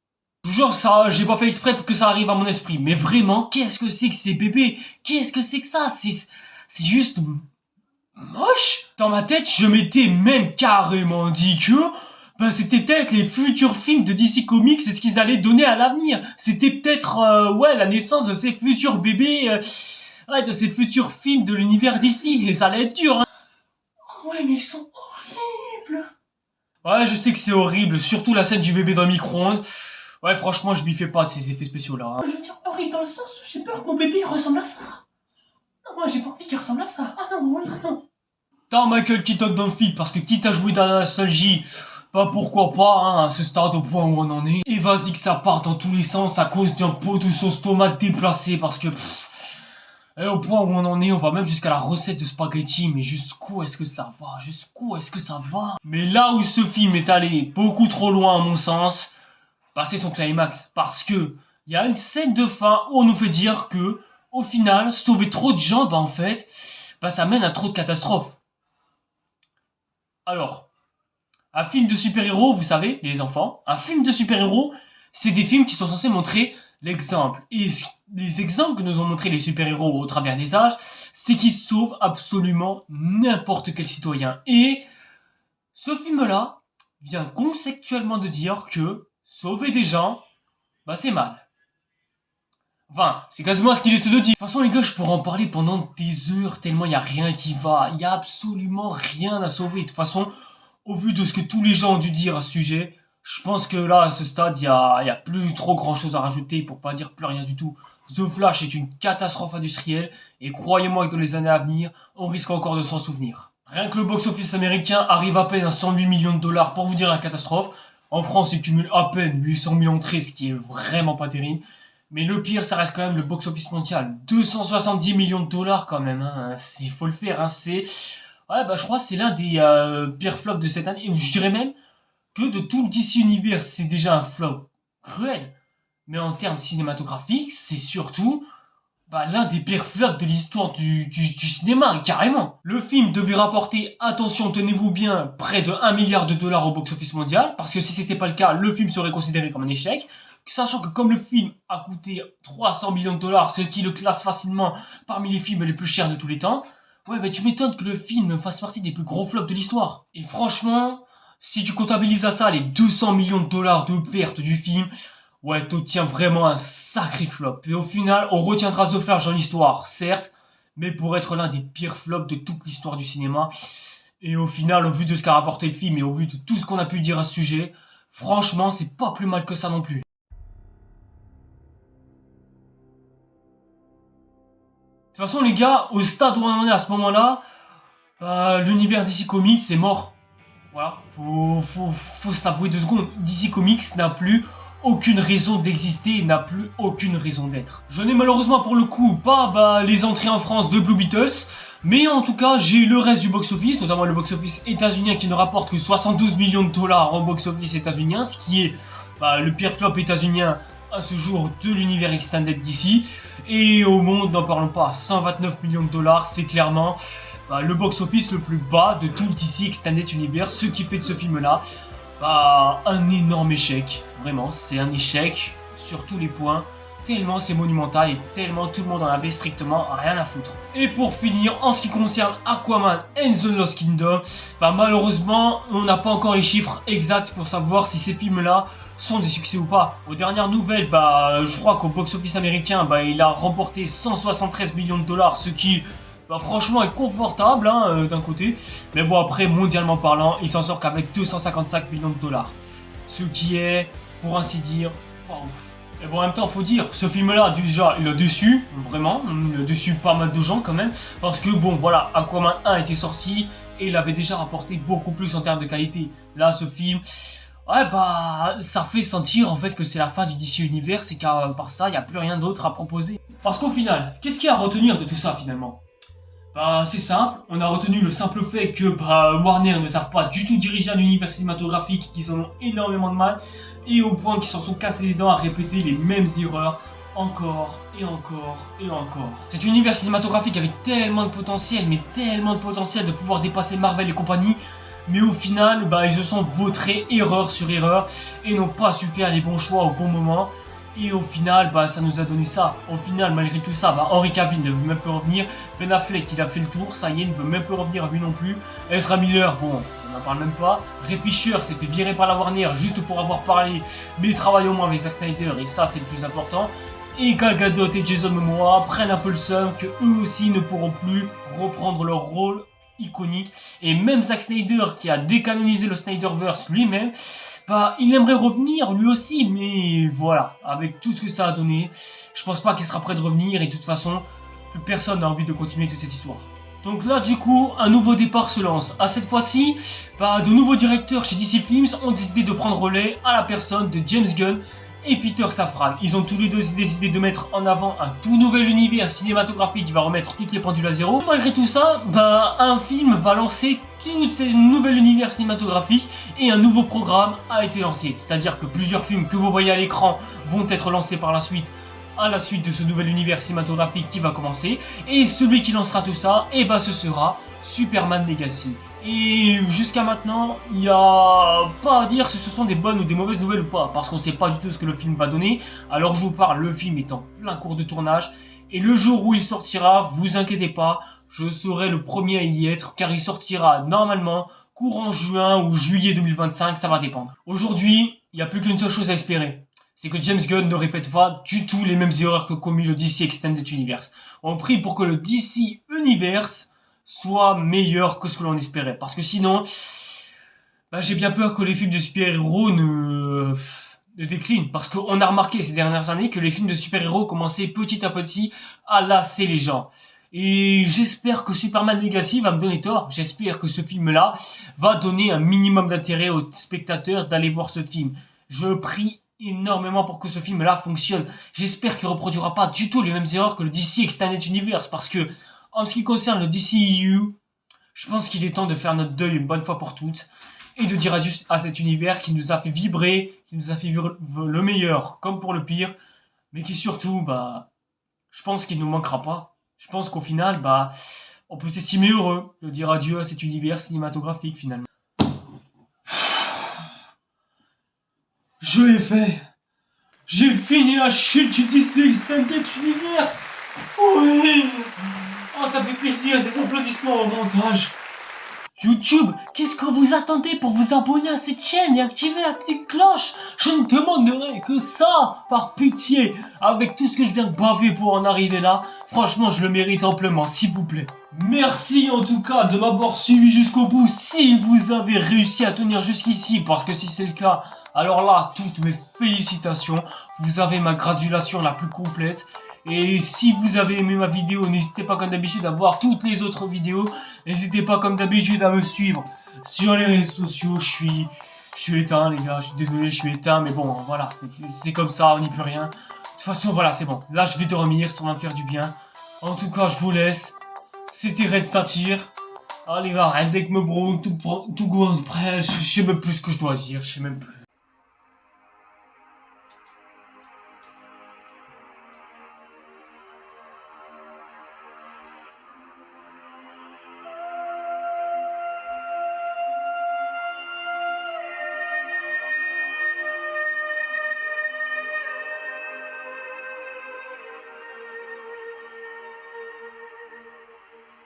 Genre ça, j'ai pas fait exprès pour que ça arrive à mon esprit. Mais vraiment, qu'est-ce que c'est que ces bébés? Qu'est-ce que c'est que ça? C'est juste... moche. Dans ma tête, je m'étais même carrément dit que... c'était peut-être les futurs films de DC Comics et ce qu'ils allaient donner à l'avenir. C'était peut-être, la naissance de ces futurs bébés... de ces futurs films de l'univers DC. Et ça allait être dur, hein. Ouais, mais ils sont horribles. Ouais, je sais que c'est horrible, surtout la scène du bébé dans le micro-ondes. Ouais, franchement, je m'y fais pas de ces effets spéciaux là. Je veux dire, horrible dans le sens où j'ai peur que mon bébé ressemble à ça. Non, moi j'ai pas envie qu'il ressemble à ça. Ah non, voilà, non. T'as Michael Keaton dans le film parce que quitte à jouer dans la nostalgie, bah pourquoi pas, hein, à ce stade au point où on en est. Et vas-y que ça part dans tous les sens à cause d'un pot de sauce tomate déplacé parce que... et au point où on en est, on va même jusqu'à la recette de spaghetti, mais jusqu'où est-ce que ça va? Jusqu'où est-ce que ça va? Mais là où ce film est allé beaucoup trop loin à mon sens, bah c'est son climax. Parce que il y a une scène de fin où on nous fait dire que, au final, sauver trop de gens, bah en fait, bah ça mène à trop de catastrophes. Alors, un film de super-héros, vous savez, les enfants, un film de super-héros, c'est des films qui sont censés montrer l'exemple. Et les exemples que nous ont montrés les super-héros au travers des âges, c'est qu'ils sauvent absolument n'importe quel citoyen. Et ce film-là vient conceptuellement de dire que sauver des gens, bah c'est mal. Enfin, c'est quasiment ce qu'il essaie de dire. De toute façon, les gars, je pourrais en parler pendant des heures, tellement il n'y a rien qui va. Il n'y a absolument rien à sauver. De toute façon, au vu de ce que tous les gens ont dû dire à ce sujet, je pense que là, à ce stade, il y a plus trop grand chose à rajouter, pour pas dire plus rien du tout. The Flash est une catastrophe industrielle, et croyez-moi que dans les années à venir, on risque encore de s'en souvenir. Rien que le box-office américain arrive à peine à 108 millions de dollars pour vous dire la catastrophe. En France, il cumule à peine 800 000 entrées, ce qui est vraiment pas terrible. Mais le pire, ça reste quand même le box-office mondial. 270 millions de dollars quand même, hein. Il faut le faire, hein. C'est... ouais, bah je crois que c'est l'un des pires flops de cette année. Et je dirais même que de tout le DC Universe, c'est déjà un flop cruel. Mais en termes cinématographiques, c'est surtout l'un des pires flops de l'histoire du cinéma, carrément. Le film devait rapporter, attention, tenez-vous bien, près de 1 milliard de dollars au box-office mondial. Parce que si c'était pas le cas, le film serait considéré comme un échec. Sachant que comme le film a coûté 300 millions de dollars, ce qui le classe facilement parmi les films les plus chers de tous les temps, ouais, bah tu m'étonnes que le film fasse partie des plus gros flops de l'histoire. Et franchement, si tu comptabilises à ça les 200 millions de dollars de pertes du film, ouais, t'obtiens vraiment un sacré flop. Et au final, on retiendra The Flash dans l'histoire, certes, mais pour être l'un des pires flops de toute l'histoire du cinéma. Et au final, au vu de ce qu'a rapporté le film et au vu de tout ce qu'on a pu dire à ce sujet, franchement, c'est pas plus mal que ça non plus. De toute façon, les gars, au stade où on en est à ce moment-là, l'univers DC Comics est mort. Voilà, faut s'avouer 2 secondes. DC Comics n'a plus aucune raison d'exister et n'a plus aucune raison d'être. Je n'ai malheureusement pour le coup pas les entrées en France de Blue Beetles, mais en tout cas, j'ai le reste du box-office, notamment le box-office états-unien qui ne rapporte que 72 millions de dollars au box-office états-unien, ce qui est le pire flop états-unien à ce jour de l'univers extended DC. Et au monde, n'en parlons pas, 129 millions de dollars, c'est clairement le box-office le plus bas de tout le DC Extended Universe, ce qui fait de ce film-là un énorme échec. Vraiment, c'est un échec sur tous les points, tellement c'est monumental et tellement tout le monde en avait strictement rien à foutre. Et pour finir, en ce qui concerne Aquaman and the Lost Kingdom, malheureusement, on n'a pas encore les chiffres exacts pour savoir si ces films-là sont des succès ou pas. Aux dernières nouvelles, je crois qu'au box-office américain, il a remporté 173 millions de dollars, ce qui, franchement, est confortable d'un côté. Mais bon, après, mondialement parlant, il s'en sort qu'avec 255 millions de dollars. Ce qui est, pour ainsi dire, pas ouf. Et bon, en même temps, faut dire, ce film-là, déjà, il a déçu, vraiment, il a déçu pas mal de gens quand même, parce que bon, voilà, Aquaman 1 était sorti, et il avait déjà rapporté beaucoup plus en termes de qualité. Là, ce film... ouais, ça fait sentir en fait que c'est la fin du DC Universe et qu'à part ça, il n'y a plus rien d'autre à proposer. Parce qu'au final, qu'est-ce qu'il y a à retenir de tout ça finalement? C'est simple, on a retenu le simple fait que Warner ne savent pas du tout diriger un univers cinématographique, qu'ils en ont énormément de mal, et au point qu'ils s'en sont cassés les dents à répéter les mêmes erreurs encore et encore et encore. Cet univers cinématographique avait tellement de potentiel, mais tellement de potentiel de pouvoir dépasser Marvel et compagnie. Mais au final, ils se sont vautrés erreur sur erreur et n'ont pas su faire les bons choix au bon moment. Et au final, ça nous a donné ça. Au final, malgré tout ça, Henry Cavill ne veut même plus revenir. Ben Affleck, il a fait le tour, ça y est, il ne veut même plus revenir lui non plus. Ezra Miller, bon, on n'en parle même pas. Ray Fisher s'est fait virer par la Warner juste pour avoir parlé, mais il travaille au moins avec Zack Snyder et ça, c'est le plus important. Et Gal Gadot et Jason Momoa prennent un peu le seum que eux aussi ne pourront plus reprendre leur rôle iconique. Et même Zack Snyder, qui a décanonisé le Snyderverse lui-même, bah, il aimerait revenir lui aussi. Mais voilà, avec tout ce que ça a donné, je pense pas qu'il sera prêt de revenir. Et de toute façon, plus personne n'a envie de continuer toute cette histoire. Donc là, du coup, un nouveau départ se lance. À cette fois-ci, bah, de nouveaux directeurs chez DC Films ont décidé de prendre relais à la personne de James Gunn et Peter Safran. Ils ont tous les deux décidé de mettre en avant un tout nouvel univers cinématographique qui va remettre toutes les pendules à zéro. Malgré tout ça, bah, un film va lancer tout ce nouvel univers cinématographique et un nouveau programme a été lancé. C'est-à-dire que plusieurs films que vous voyez à l'écran vont être lancés par la suite à la suite de ce nouvel univers cinématographique qui va commencer. Et celui qui lancera tout ça, et bah ce sera Superman Legacy. Et jusqu'à maintenant, il n'y a pas à dire si ce sont des bonnes ou des mauvaises nouvelles ou pas, parce qu'on ne sait pas du tout ce que le film va donner. Alors je vous parle, le film est en plein cours de tournage, et le jour où il sortira, vous inquiétez pas, je serai le premier à y être, car il sortira normalement courant juin ou juillet 2025, ça va dépendre. Aujourd'hui, il n'y a plus qu'une seule chose à espérer. C'est que James Gunn ne répète pas du tout les mêmes erreurs que commis le DC Extended Universe. On prie pour que le DC Universe soit meilleur que ce que l'on espérait. Parce que sinon, bah, j'ai bien peur que les films de super-héros ne déclinent. Parce qu'on a remarqué ces dernières années que les films de super-héros commençaient petit à petit à lasser les gens. Et j'espère que Superman Legacy va me donner tort. J'espère que ce film-là va donner un minimum d'intérêt aux spectateurs d'aller voir ce film. Je prie énormément pour que ce film là fonctionne. J'espère qu'il reproduira pas du tout les mêmes erreurs que le DC Extended Universe, parce que en ce qui concerne le DCEU, je pense qu'il est temps de faire notre deuil une bonne fois pour toutes et de dire adieu à cet univers qui nous a fait vibrer, qui nous a fait vivre le meilleur comme pour le pire, mais qui surtout, bah, je pense qu'il ne nous manquera pas. Je pense qu'au final, bah, on peut s'estimer heureux de dire adieu à cet univers cinématographique finalement. Je l'ai fait. J'ai fini la chute du DC Extended Universe. Oui. Oh, ça fait plaisir, des applaudissements au montage. YouTube, qu'est-ce que vous attendez pour vous abonner à cette chaîne et activer la petite cloche? Je ne demanderai que ça, par pitié. Avec tout ce que je viens de baver pour en arriver là, franchement, je le mérite amplement, s'il vous plaît. Merci en tout cas de m'avoir suivi jusqu'au bout, si vous avez réussi à tenir jusqu'ici, parce que si c'est le cas, alors là, toutes mes félicitations, vous avez ma gratulation la plus complète. Et si vous avez aimé ma vidéo, n'hésitez pas comme d'habitude à voir toutes les autres vidéos. N'hésitez pas comme d'habitude à me suivre sur les réseaux sociaux. Je suis éteint les gars, je suis désolé, je suis éteint. Mais bon, voilà, c'est comme ça, on n'y peut rien. De toute façon, voilà, c'est bon. Là, je vais dormir, ça va me faire du bien. En tout cas, je vous laisse. C'était Red Satire. Allez, arrête avec me bro, tout prêt. Je sais même plus ce que je dois dire, je sais même plus.